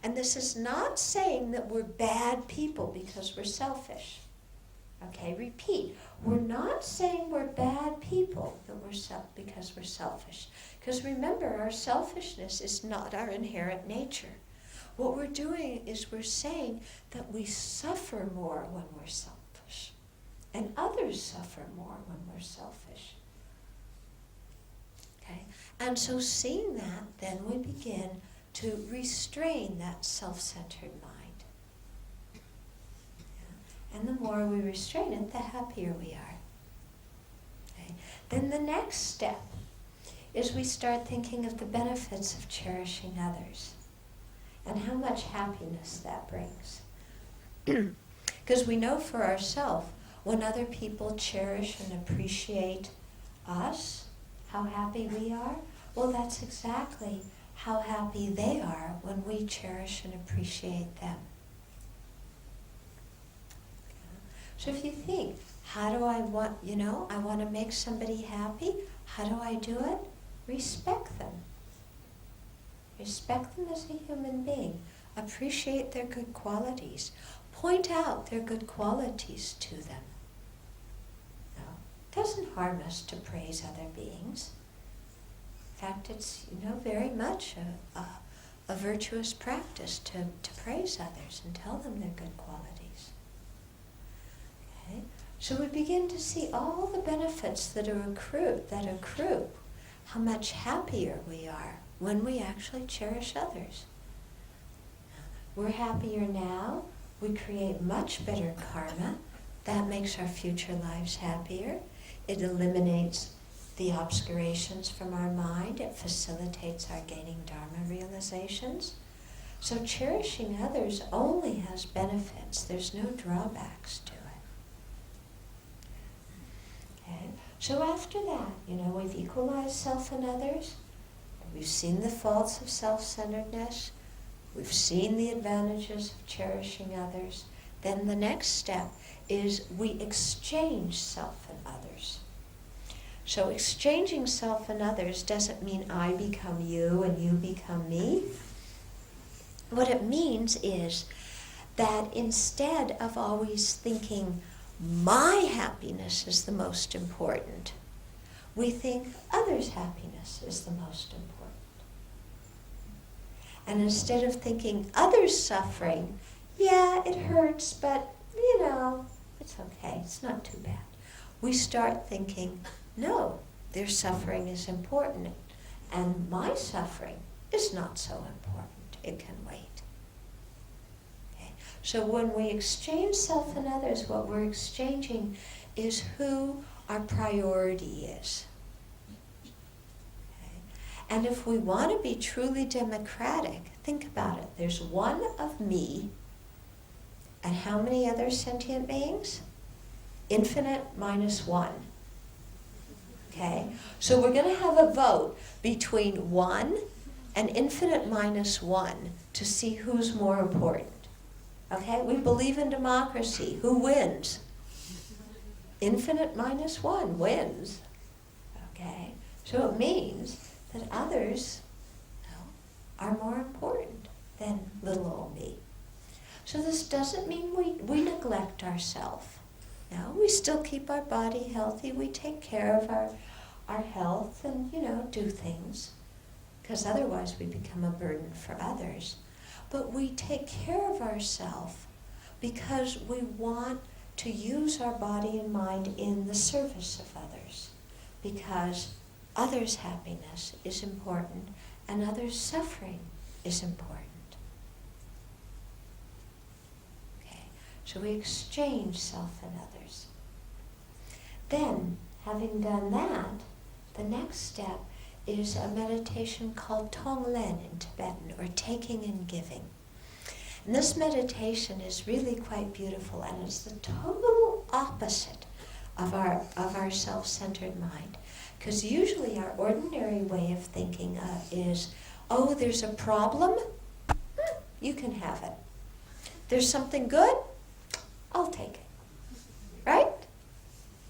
And this is not saying that we're bad people because we're selfish. Okay, repeat. We're not saying we're bad people because we're selfish. Because remember, our selfishness is not our inherent nature. What we're doing is we're saying that we suffer more when we're selfish. And others suffer more when we're selfish. Okay? And so seeing that, then we begin to restrain that self-centered mind. Yeah? And the more we restrain it, the happier we are. Okay? Then the next step is we start thinking of the benefits of cherishing others and how much happiness that brings. Because we know for ourselves, when other people cherish and appreciate us, how happy we are, well, that's exactly how happy they are when we cherish and appreciate them. So if you think, how do I want, I want to make somebody happy, how do I do it? Respect them. Respect them as a human being. Appreciate their good qualities. Point out their good qualities to them. It doesn't harm us to praise other beings. In fact, it's very much a virtuous practice to praise others and tell them their good qualities. Okay? So we begin to see all the benefits that accrue, how much happier we are when we actually cherish others. We're happier now. We create much better karma. That makes our future lives happier. It eliminates the obscurations from our mind. It facilitates our gaining Dharma realizations. So cherishing others only has benefits. There's no drawbacks to it. Okay? So after that, we've equalized self and others. We've seen the faults of self-centeredness. We've seen the advantages of cherishing others. Then the next step is we exchange self and others. So exchanging self and others doesn't mean I become you and you become me. What it means is that instead of always thinking my happiness is the most important, we think others' happiness is the most important. And instead of thinking others' suffering, yeah, it hurts, but it's okay, it's not too bad. We start thinking, no, their suffering is important, and my suffering is not so important. It can wait. Okay? So when we exchange self and others, what we're exchanging is who our priority is. Okay? And if we want to be truly democratic, think about it. There's one of me, and how many other sentient beings? Infinite minus one. Okay? So we're going to have a vote between one and infinite minus one to see who's more important. Okay? We believe in democracy. Who wins? Infinite minus one wins. Okay? So it means that others are more important than little old me. So this doesn't mean we neglect ourselves. No, we still keep our body healthy. We take care of our health and, do things. Because otherwise we become a burden for others. But we take care of ourselves because we want to use our body and mind in the service of others. Because others' happiness is important and others' suffering is important. So we exchange self and others. Then, having done that, the next step is a meditation called Tonglen in Tibetan, or taking and giving. And this meditation is really quite beautiful, and it's the total opposite of our self-centered mind. Because usually our ordinary way of thinking is, oh, there's a problem? You can have it. There's something good? I'll take it. Right?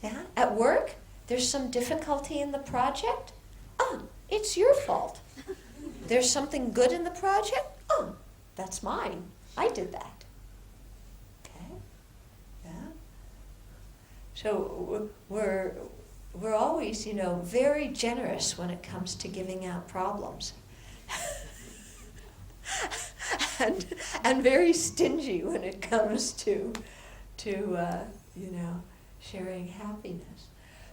Yeah? At work, there's some difficulty in the project? Oh, it's your fault. There's something good in the project? Oh, that's mine. I did that. Okay? Yeah? So we're always, very generous when it comes to giving out problems. and very stingy when it comes to sharing happiness.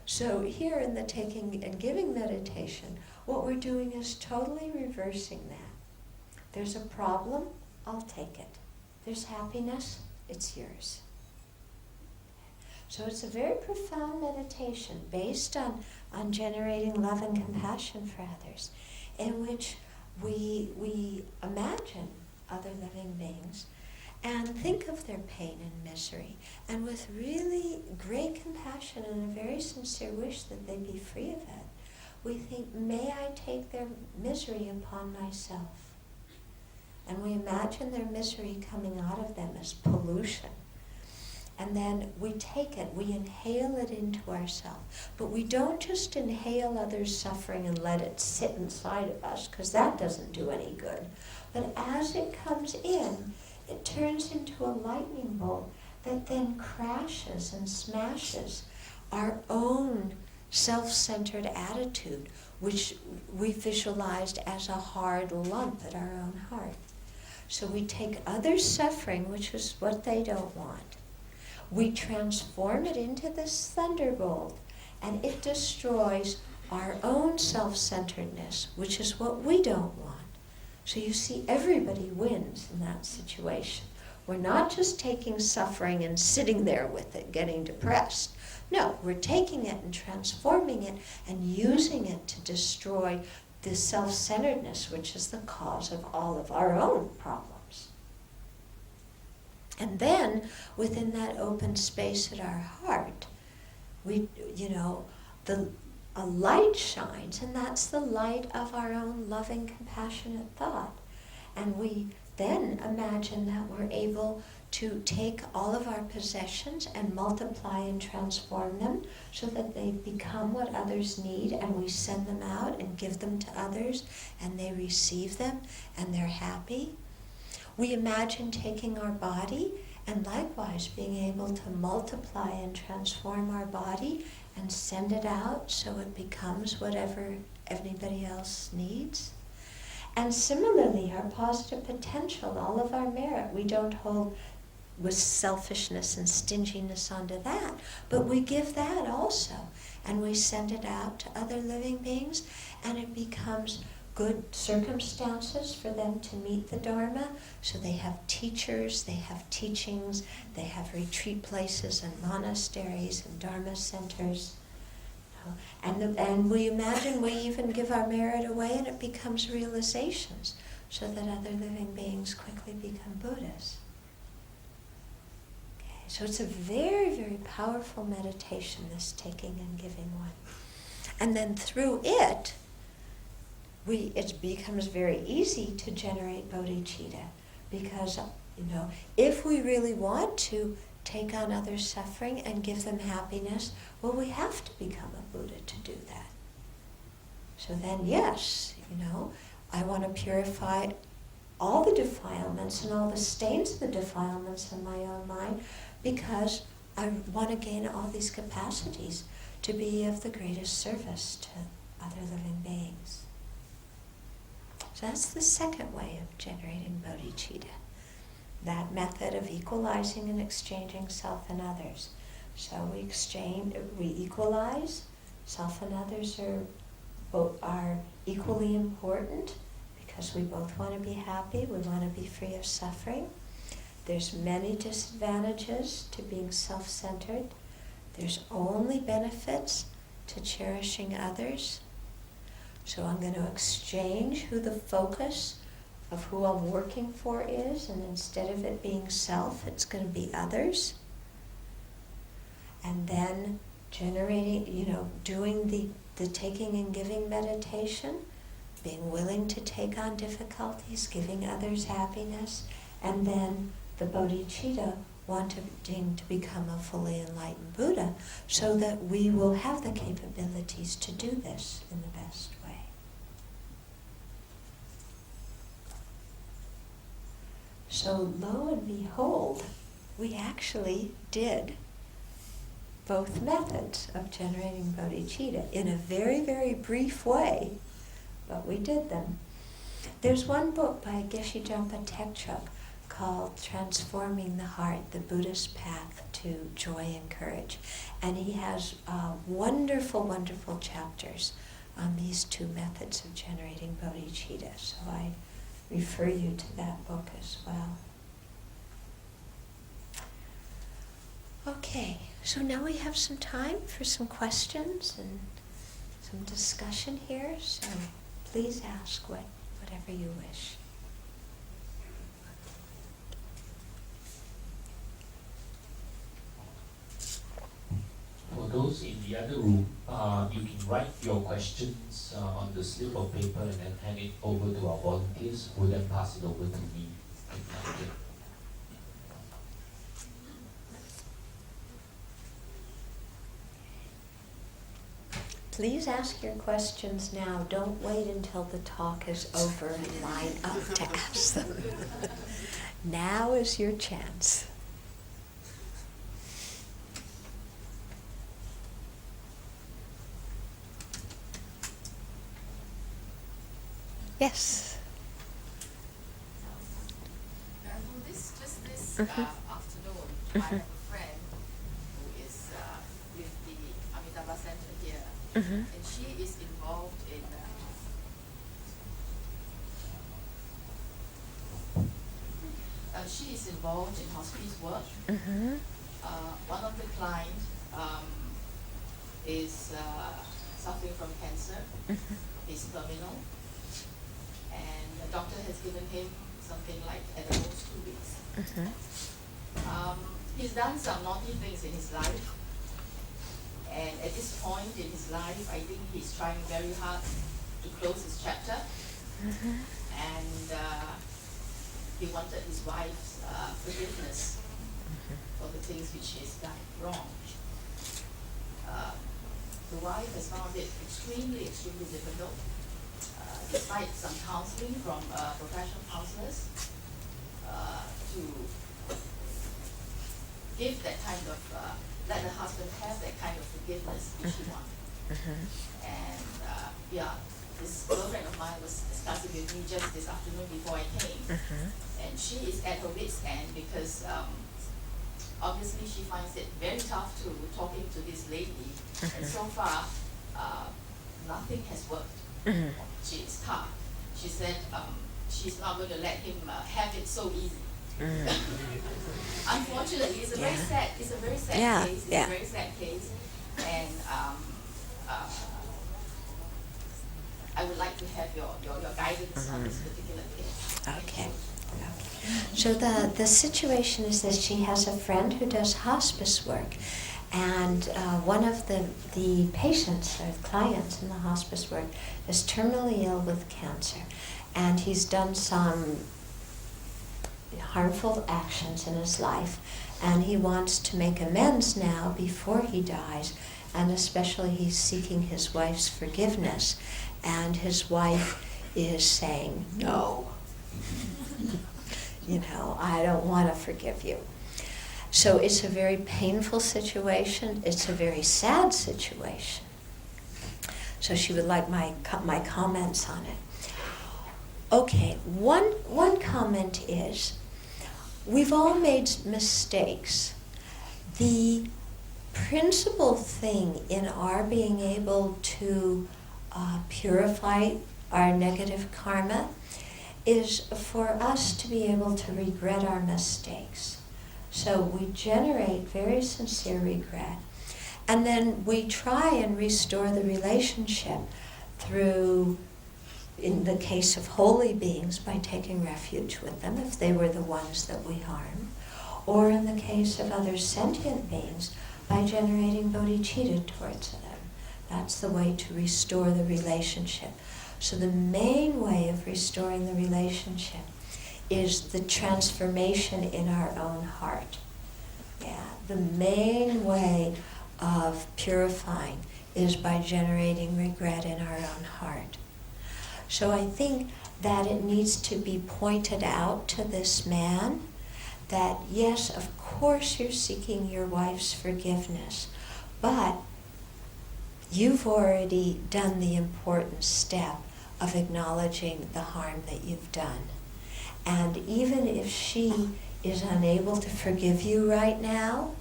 So here in the taking and giving meditation, what we're doing is totally reversing that. There's a problem, I'll take it. There's happiness, it's yours. So it's a very profound meditation based on generating love and compassion for others, in which we imagine other living beings and think of their pain and misery, and with really great compassion and a very sincere wish that they be free of it, we think, may I take their misery upon myself? And we imagine their misery coming out of them as pollution. And then we take it, we inhale it into ourselves. But we don't just inhale others' suffering and let it sit inside of us, because that doesn't do any good. But as it comes in, it turns into a lightning bolt that then crashes and smashes our own self-centered attitude, which we visualized as a hard lump at our own heart. So we take others' suffering, which is what they don't want. We transform it into this thunderbolt, and it destroys our own self-centeredness, which is what we don't want. So you see, everybody wins in that situation. We're not just taking suffering and sitting there with it, getting depressed. No, we're taking it and transforming it and using it to destroy the self-centeredness, which is the cause of all of our own problems. And then, within that open space at our heart, a light shines, and that's the light of our own loving, compassionate thought. And we then imagine that we're able to take all of our possessions and multiply and transform them so that they become what others need, and we send them out and give them to others, and they receive them, and they're happy. We imagine taking our body and likewise being able to multiply and transform our body and send it out so it becomes whatever everybody else needs. And similarly, our positive potential, all of our merit, we don't hold with selfishness and stinginess onto that, but we give that also, and we send it out to other living beings, and it becomes good circumstances for them to meet the Dharma. So they have teachers, they have teachings, they have retreat places and monasteries and Dharma centers. And we imagine we even give our merit away and it becomes realizations so that other living beings quickly become Buddhas. Okay, so it's a very, very powerful meditation, this taking and giving one. And then through it, it becomes very easy to generate bodhicitta because, if we really want to take on others' suffering and give them happiness, well, we have to become a Buddha to do that. So then, yes, I want to purify all the defilements and all the stains of the defilements in my own mind because I want to gain all these capacities to be of the greatest service to other living beings. So that's the second way of generating bodhicitta. That method of equalizing and exchanging self and others. So we equalize, self and others are equally important because we both want to be happy, we want to be free of suffering. There's many disadvantages to being self-centered. There's only benefits to cherishing others. So I'm going to exchange who the focus of who I'm working for is, and instead of it being self, it's going to be others. And then generating, doing the taking and giving meditation, being willing to take on difficulties, giving others happiness, and then the bodhicitta, wanting to become a fully enlightened Buddha, so that we will have the capabilities to do this in the best way. So lo and behold, we actually did both methods of generating bodhicitta in a very, very brief way, but we did them. There's one book by Geshe Jampa Tekchuk called Transforming the Heart, the Buddhist Path to Joy and Courage. And he has wonderful, wonderful chapters on these two methods of generating bodhicitta. So I refer you to that book as well. Okay, so now we have some time for some questions and some discussion here. So please ask whatever you wish. For those in the other room, you can write your questions on the slip of paper and then hand it over to our volunteers, who then pass it over to me. Please ask your questions now. Don't wait until the talk is over and line up to ask them. Now is your chance. Yes. This afternoon, I have a friend who is with the Amitabha Center here, and she is involved in hospice work. One of the clients is suffering from cancer. He's terminal. And the doctor has given him something like at the most 2 weeks. He's done some naughty things in his life. And at this point in his life, I think he's trying very hard to close his chapter. And he wanted his wife's forgiveness for the things which he's done wrong. The wife has found it extremely, extremely difficult. Despite some counseling from professional counselors, to give that kind of, let the husband have that kind of forgiveness which he wants. And this girlfriend of mine was discussing with me just this afternoon before I came, and she is at her wit's end because obviously she finds it very tough to talking to this lady, and so far nothing has worked. She is tough. she said she's not going to let him have it so easy. Unfortunately, it's a very sad. It's a very sad case. It's a very sad case, and I would like to have your guidance on this particular case. Okay. So the situation is that she has a friend who does hospice work, and one of the patients or clients in the hospice work is terminally ill with cancer, and he's done some harmful actions in his life, and he wants to make amends now before he dies, and especially he's seeking his wife's forgiveness, and his wife is saying, no, I don't want to forgive you. So it's a very painful situation. It's a very sad situation. So she would like my comments on it. Okay, one comment is, we've all made mistakes. The principal thing in our being able to purify our negative karma is for us to be able to regret our mistakes. So we generate very sincere regret, and then we try and restore the relationship through, in the case of holy beings, by taking refuge with them if they were the ones that we harmed, or in the case of other sentient beings, by generating bodhicitta towards them. That's the way to restore the relationship. So the main way of restoring the relationship is the transformation in our own heart. Yeah, the main way of purifying is by generating regret in our own heart. So I think that it needs to be pointed out to this man that, yes, of course you're seeking your wife's forgiveness, but you've already done the important step of acknowledging the harm that you've done. And even if she is unable to forgive you right now,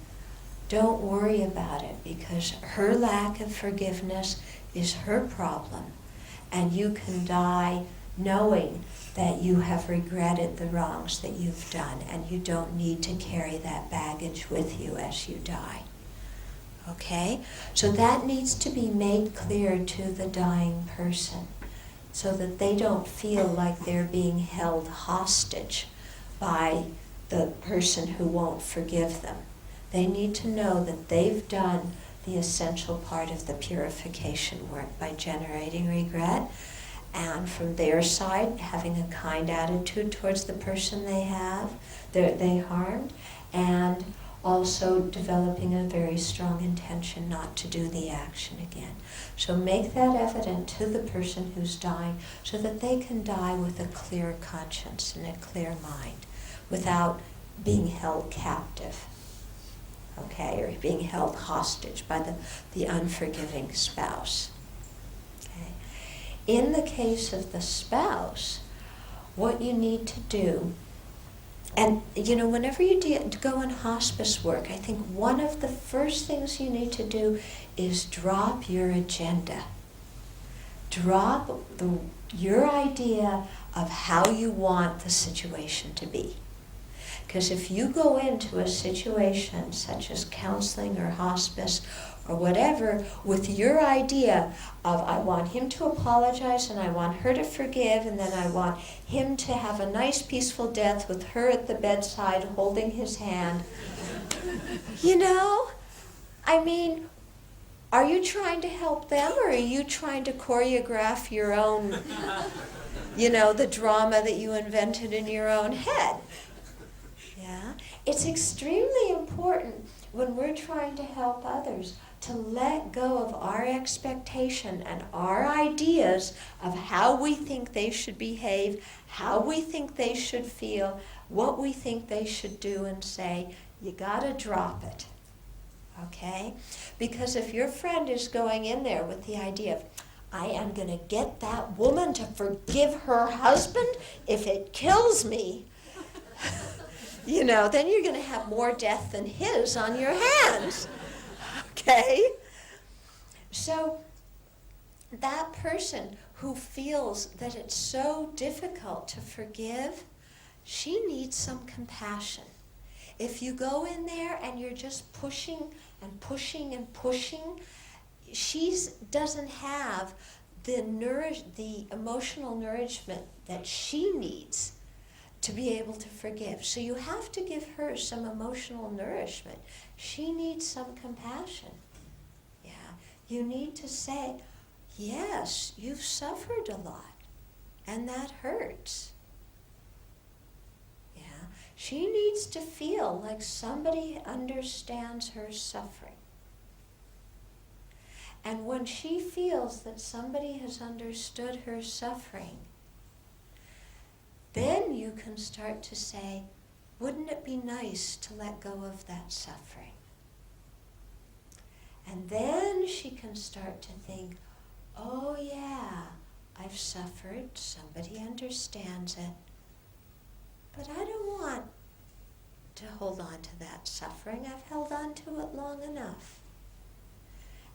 don't worry about it, because her lack of forgiveness is her problem. And you can die knowing that you have regretted the wrongs that you've done, and you don't need to carry that baggage with you as you die. Okay? So that needs to be made clear to the dying person, so that they don't feel like they're being held hostage by the person who won't forgive them. They need to know that they've done the essential part of the purification work by generating regret, and from their side having a kind attitude towards the person they harmed, and also developing a very strong intention not to do the action again. So make that evident to the person who's dying, so that they can die with a clear conscience and a clear mind, without being held captive, okay, or being held hostage by the unforgiving spouse. Okay. In the case of the spouse, what you need to do, and whenever you go on hospice work, I think one of the first things you need to do is drop your agenda. Drop your idea of how you want the situation to be. Because if you go into a situation such as counseling or hospice or whatever with your idea of, I want him to apologize and I want her to forgive, and then I want him to have a nice peaceful death with her at the bedside holding his hand. Are you trying to help them, or are you trying to choreograph your own, the drama that you invented in your own head? Yeah? It's extremely important when we're trying to help others to let go of our expectation and our ideas of how we think they should behave, how we think they should feel, what we think they should do and say. You gotta drop it, okay? Because if your friend is going in there with the idea of, I am gonna get that woman to forgive her husband if it kills me, then you're going to have more death than his on your hands. Okay? So that person who feels that it's so difficult to forgive, she needs some compassion. If you go in there and you're just pushing and pushing and pushing, she doesn't have the emotional nourishment that she needs to be able to forgive. So you have to give her some emotional nourishment. She needs some compassion. Yeah, you need to say, yes, you've suffered a lot, and that hurts. Yeah, she needs to feel like somebody understands her suffering. And when she feels that somebody has understood her suffering, then you can start to say, wouldn't it be nice to let go of that suffering? And then she can start to think, oh yeah, I've suffered, somebody understands it, but I don't want to hold on to that suffering. I've held on to it long enough.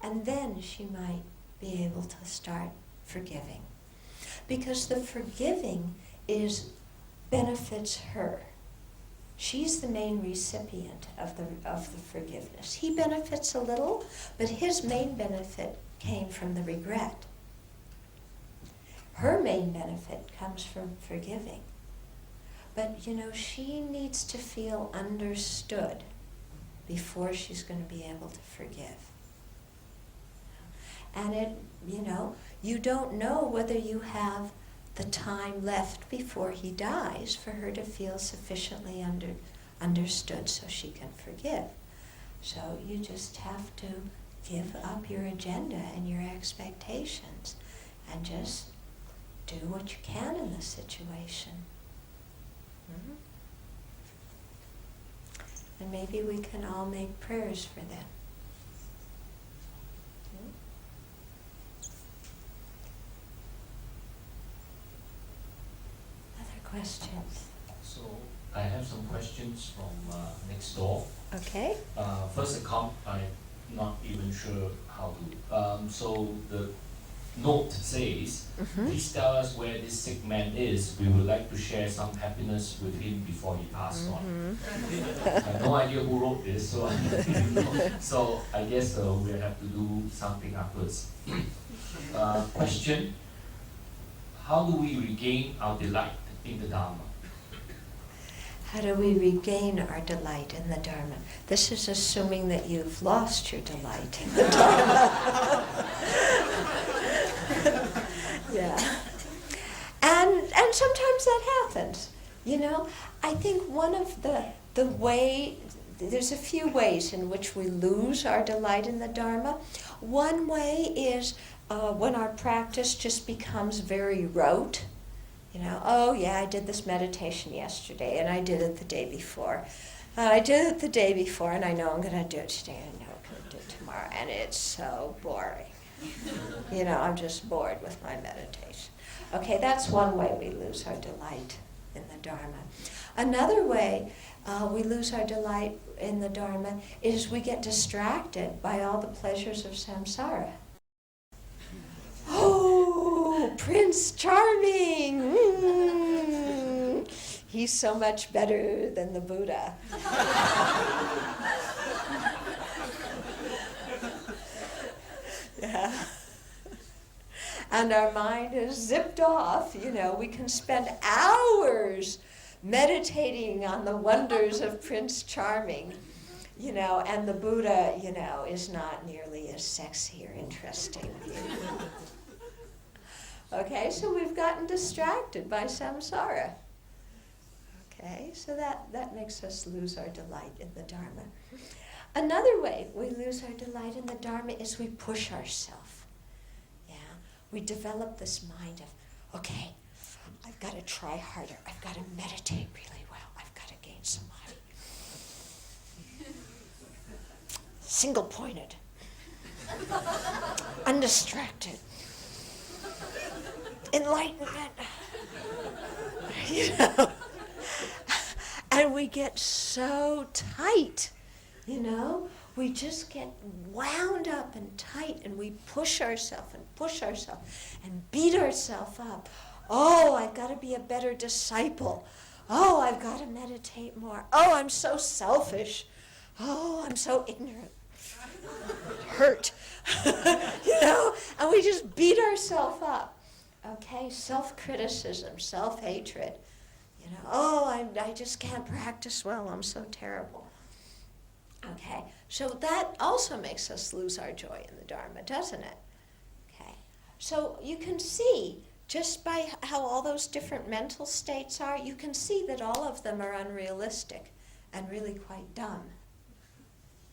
And then she might be able to start forgiving. Because the forgiving benefits her. She's the main recipient of the forgiveness. He benefits a little, but his main benefit came from the regret. Her main benefit comes from forgiving. But she needs to feel understood before she's going to be able to forgive. And you don't know whether you have the time left before he dies for her to feel sufficiently understood so she can forgive. So you just have to give up your agenda and your expectations and just do what you can in the situation. Mm-hmm. And maybe we can all make prayers for them. Questions? So I have some questions from next door. Okay. First, I'm not even sure how to. So the note says, please tell us where this sick man is. We would like to share some happiness with him before he passed on. I have no idea who wrote this, so so I guess we'll have to do something afterwards. Question: how do we regain our delight in the Dhamma? How do we regain our delight in the Dharma? This is assuming that you've lost your delight in the Dharma. Yeah. And sometimes that happens. I think one of the way, there's a few ways in which we lose our delight in the Dharma. One way is when our practice just becomes very rote. Oh yeah, I did this meditation yesterday, and I did it the day before. I did it the day before, and I know I'm going to do it today, and I know I'm going to do it tomorrow, and it's so boring. I'm just bored with my meditation. Okay, that's one way we lose our delight in the Dharma. Another way we lose our delight in the Dharma is we get distracted by all the pleasures of samsara. Oh, Prince Charming! He's so much better than the Buddha. Yeah. And our mind is zipped off. We can spend hours meditating on the wonders of Prince Charming. And the Buddha, is not nearly as sexy or interesting. Okay, so we've gotten distracted by samsara. Okay, so that makes us lose our delight in the Dharma. Another way we lose our delight in the Dharma is we push ourselves. Yeah, we develop this mind of, okay, I've got to try harder. I've got to meditate really well. I've got to gain samadhi. Single-pointed. Undistracted. Enlightenment. And we get so tight, we just get wound up and tight, and we push ourselves and beat ourselves up. Oh, I've got to be a better disciple. Oh, I've got to meditate more. Oh, I'm so selfish. Oh, I'm so ignorant. Hurt. And we just beat ourselves up. Okay, self-criticism, self-hatred. Oh, I just can't practice well. I'm so terrible. Okay, so that also makes us lose our joy in the Dharma, doesn't it? Okay, so you can see, just by how all those different mental states are, you can see that all of them are unrealistic and really quite dumb,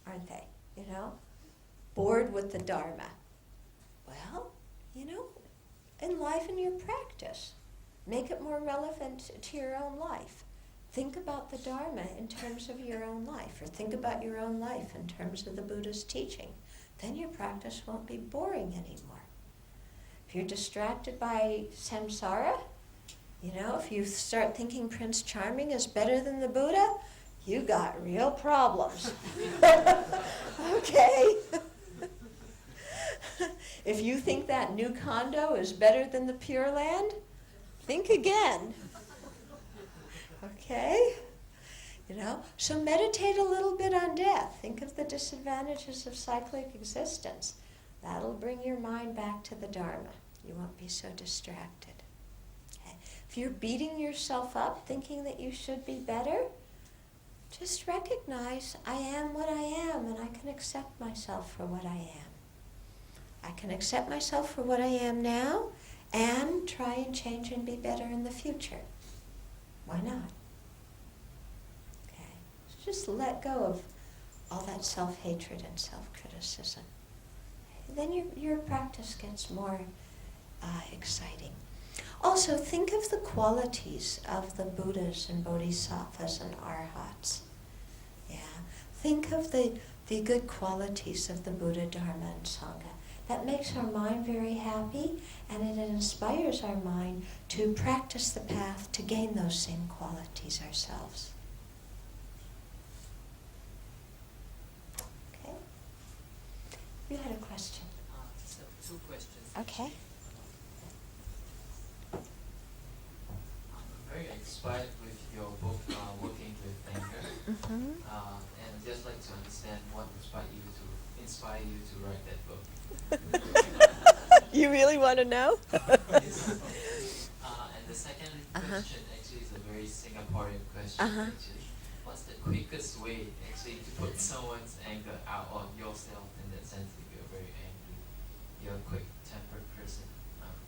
aren't they? Bored with the Dharma. Well, enliven your practice. Make it more relevant to your own life. Think about the Dharma in terms of your own life, or think about your own life in terms of the Buddha's teaching. Then your practice won't be boring anymore. If you're distracted by samsara, if you start thinking Prince Charming is better than the Buddha, you got real problems. Okay? If you think that new condo is better than the Pure Land, think again. Okay? So meditate a little bit on death. Think of the disadvantages of cyclic existence. That'll bring your mind back to the Dharma. You won't be so distracted. Okay? If you're beating yourself up thinking that you should be better, just recognize I am what I am, and I can accept myself for what I am. I can accept myself for what I am now and try and change and be better in the future. Why not? Okay. So just let go of all that self-hatred and self-criticism. Then your practice gets more exciting. Also, think of the qualities of the Buddhas and Bodhisattvas and Arhats. Yeah. Think of the good qualities of the Buddha, Dharma, and Sangha. That makes our mind very happy, and it inspires our mind to practice the path to gain those same qualities ourselves. Okay? You had a question. So 2 questions. Okay. I'm very inspired with your book, Working with Anger. Mm-hmm. And I'd just like to understand what inspired you to write that book. You really want to know? Yes. And the second question actually is a very Singaporean question. Actually, what's the quickest way actually to put someone's anger out on yourself, in that sense if you're very angry, you're a quick-tempered person?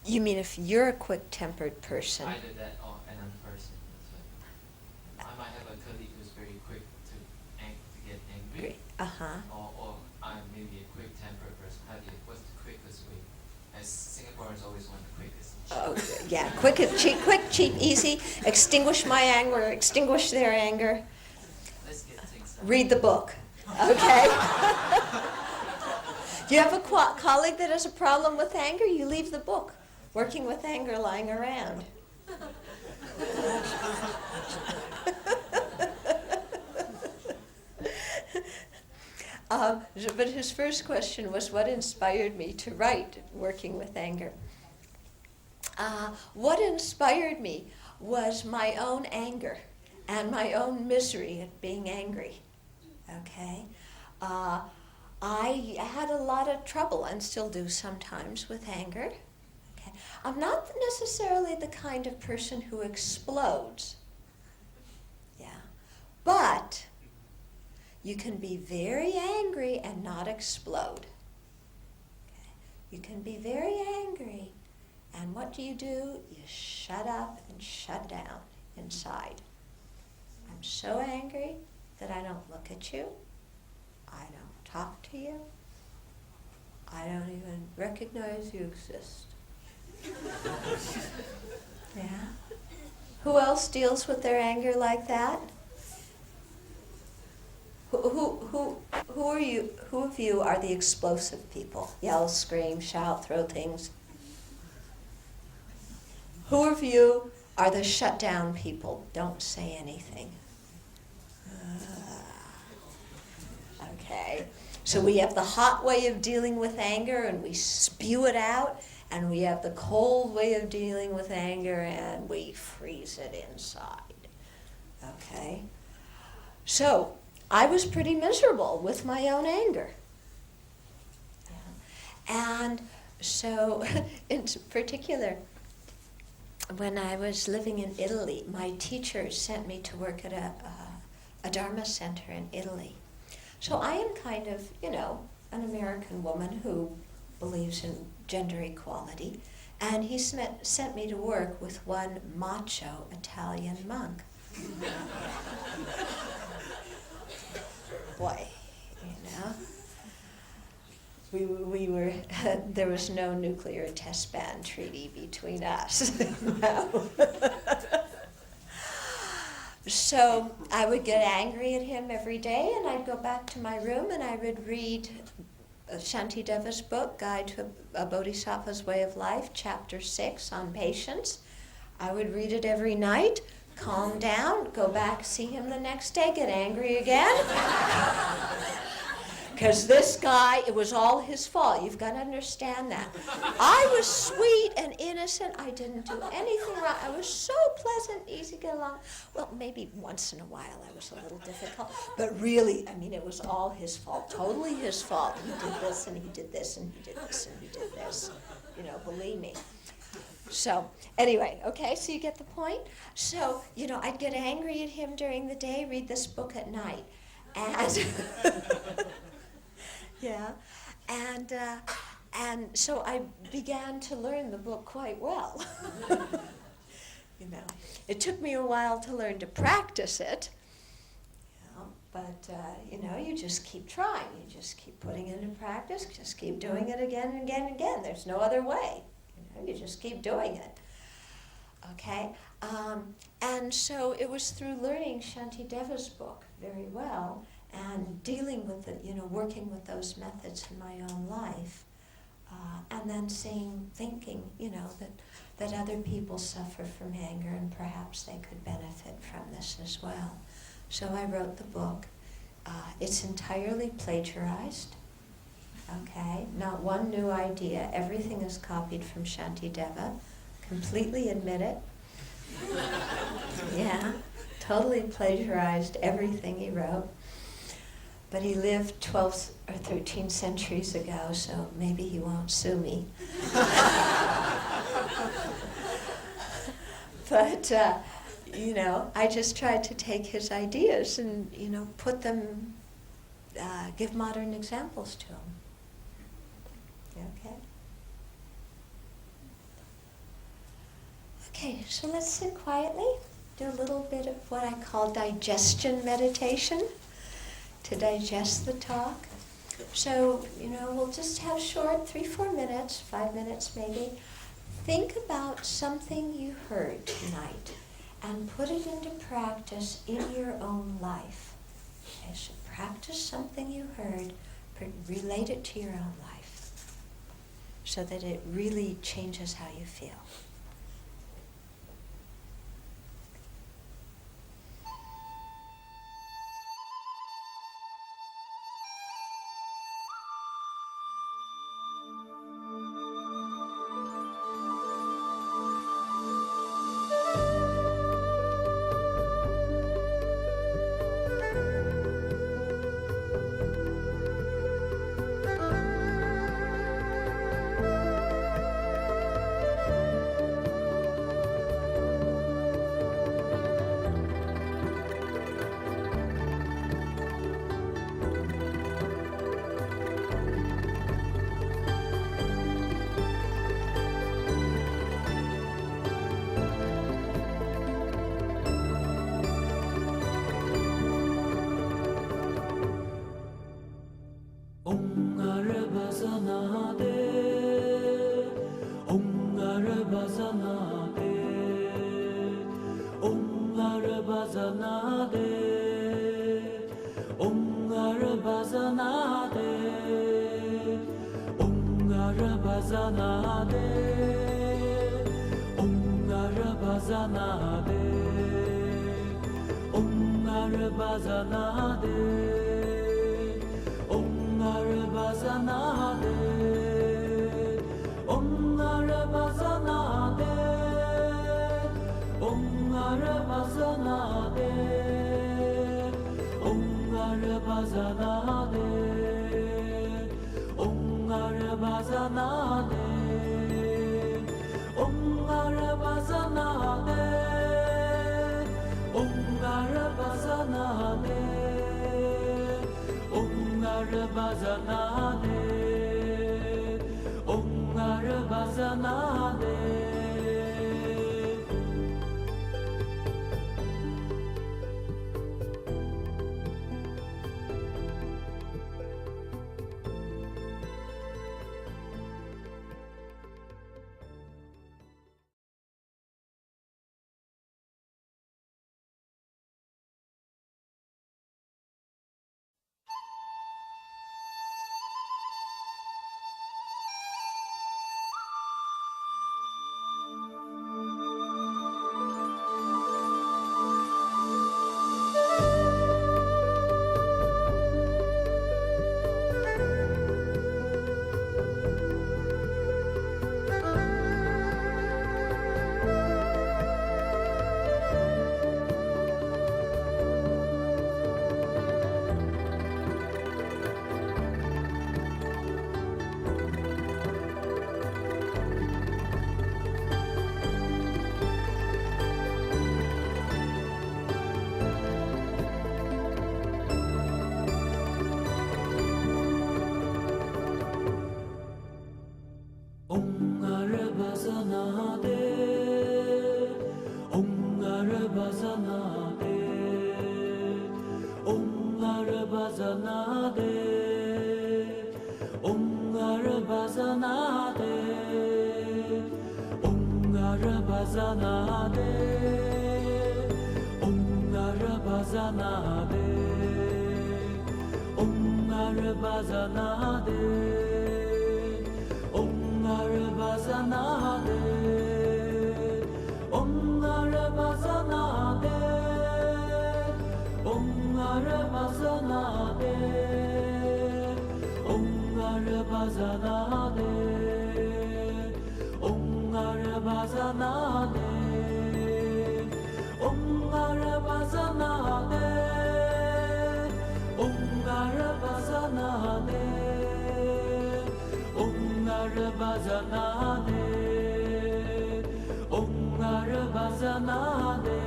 You mean if you're a quick-tempered person? Either that or another person. So I might have a colleague who's very quick to get angry. Or I'm maybe a quick-tempered person. What's the quickest way? As Singaporeans always want the quickest. Oh, yeah, quick, cheap, easy. Extinguish my anger, extinguish their anger. Let's get things done. Read the book, okay? You have a colleague that has a problem with anger, you leave the book. Working with Anger lying around. But his first question was, what inspired me to write Working with Anger? What inspired me was my own anger and my own misery at being angry. Okay? I had a lot of trouble, and still do sometimes, with anger. Okay? I'm not necessarily the kind of person who explodes. Yeah. But you can be very angry and not explode. Okay? You can be very angry, and what do? You shut up and shut down inside. I'm so angry that I don't look at you. I don't talk to you. I don't even recognize you exist. Yeah? Who else deals with their anger like that? Who are you? Who of you are the explosive people? Yell, scream, shout, throw things. Who of you are the shut down people? Don't say anything. Okay. okay? So we have the hot way of dealing with anger and we spew it out, and we have the cold way of dealing with anger and we freeze it inside, okay? So I was pretty miserable with my own anger. Yeah. And so, in particular, when I was living in Italy, my teacher sent me to work at a Dhamma center in Italy. So I am kind of, an American woman who believes in gender equality, and he sent me to work with one macho Italian monk. Boy, we were, there was no nuclear test ban treaty between us. No. So I would get angry at him every day, and I'd go back to my room and I would read Shantideva's book, Guide to a Bodhisattva's Way of Life, Chapter 6 on patience. I would read it every night, calm down, go back, see him the next day, get angry again. Because this guy, it was all his fault. You've got to understand that. I was sweet and innocent. I didn't do anything wrong. I was so pleasant, easy to get along. Well, maybe once in a while I was a little difficult. But really, it was all his fault, totally his fault. He did this and he did this and he did this and he did this. Believe me. So, anyway, okay, so you get the point? So, I'd get angry at him during the day, read this book at night. And... yeah, and so I began to learn the book quite well. It took me a while to learn to practice it, but you just keep trying. You just keep putting it into practice. Just keep doing it again and again and again. There's no other way. You just keep doing it. Okay, and so it was through learning Shantideva's book very well, and dealing with it, working with those methods in my own life, and then thinking, that other people suffer from anger and perhaps they could benefit from this as well. So I wrote the book. It's entirely plagiarized, okay? Not one new idea. Everything is copied from Shantideva. Completely admit it. Yeah, totally plagiarized everything he wrote. But he lived 12 or 13 centuries ago, so maybe he won't sue me. But, I just tried to take his ideas and, put them, give modern examples to him. Okay? Okay, so let's sit quietly, do a little bit of what I call digestion meditation, to digest the talk. So, we'll just have short 3-4 minutes, 5 minutes maybe. Think about something you heard tonight and put it into practice in your own life. Okay, so practice something you heard, relate it to your own life so that it really changes how you feel. Bazanade, Om Narabazanade, Om Narabazanade, Om Narabazanade, Om Narabazanade, Om Narabazanade, Om Narabazanade, Om Narabazanade, Om Narabazanade. Om Narabazanade, Om Narabazanade, Om Narabazanade, Om Narabazanade, Om Narabazanade, Om Narabazanade, Om Narabazanade, Om Narabazanade, Om Narabazanade, Om Narabazanade, Om Narabazanade, Om Narabazanade, Om Narabazanade, Om Narabazanade, Om Narabazanade, Om Narabazanade.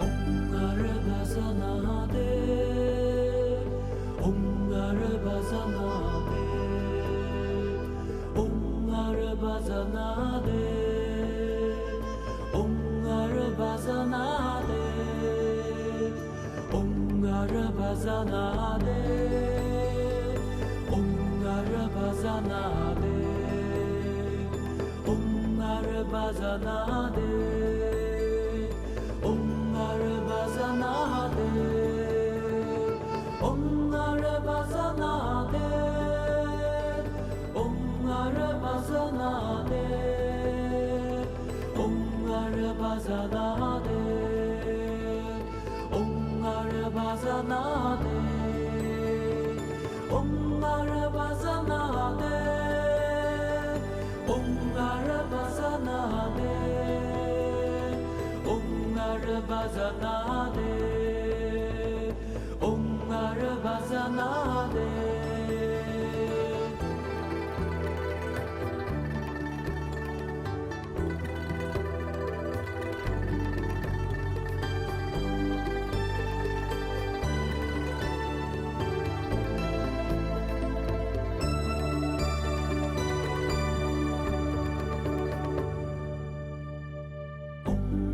Om Narabazanade, Om Narabazanade, Om Narabazanade, Om Narabazanade, Om Narabazanade, Om Narabazanade, Om Narabazanade, Om Narabazanade, Om Narabazanade, Om Narabazanade, Om Narabazanade, Om Narabazanade, Om Narabazanade, Om Narabazanade, Om Narabazanade. Om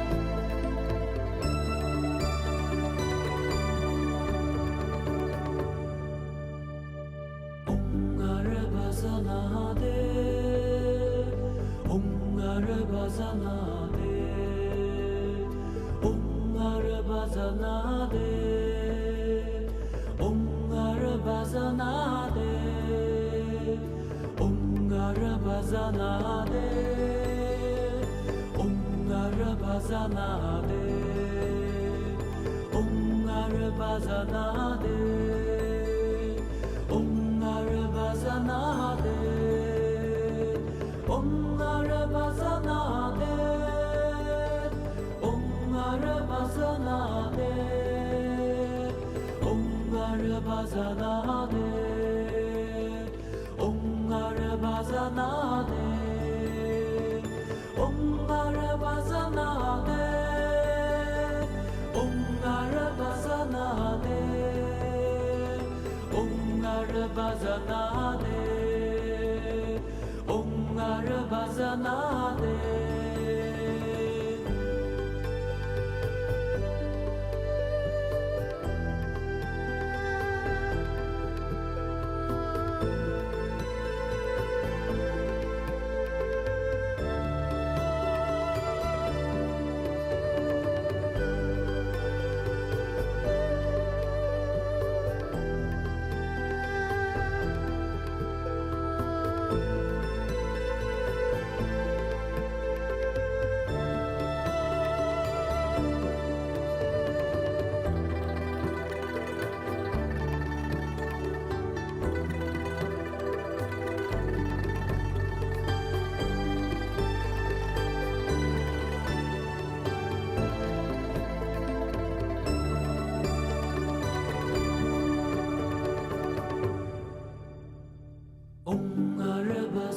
Arabazanade, Arabazanade, Arabazanade, Arabazanade, Arabazanade, Arabazanade, Arabazanade, Arabazanade, Arabazanade, Arabazanade, Arabazanade, Arabazanade, Arabazanade, Arabazanade, Arabazanade, Arabazanade.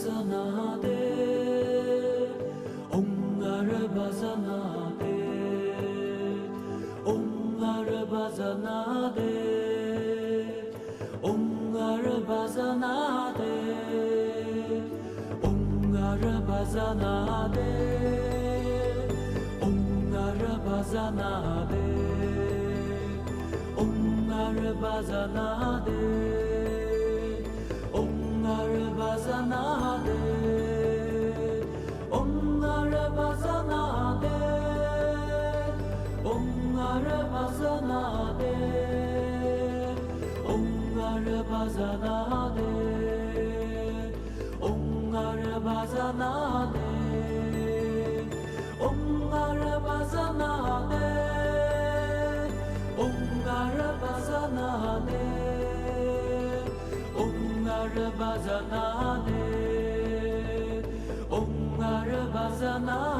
Arabazanade, Arabazanade, Arabazanade, Arabazanade, Arabazanade, Arabazanade, Arabazanade, Arabazanade, Arabazanade, Arabazanade, Arabazanade, Arabazanade, Arabazanade, Arabazanade, Arabazanade, Arabazanade.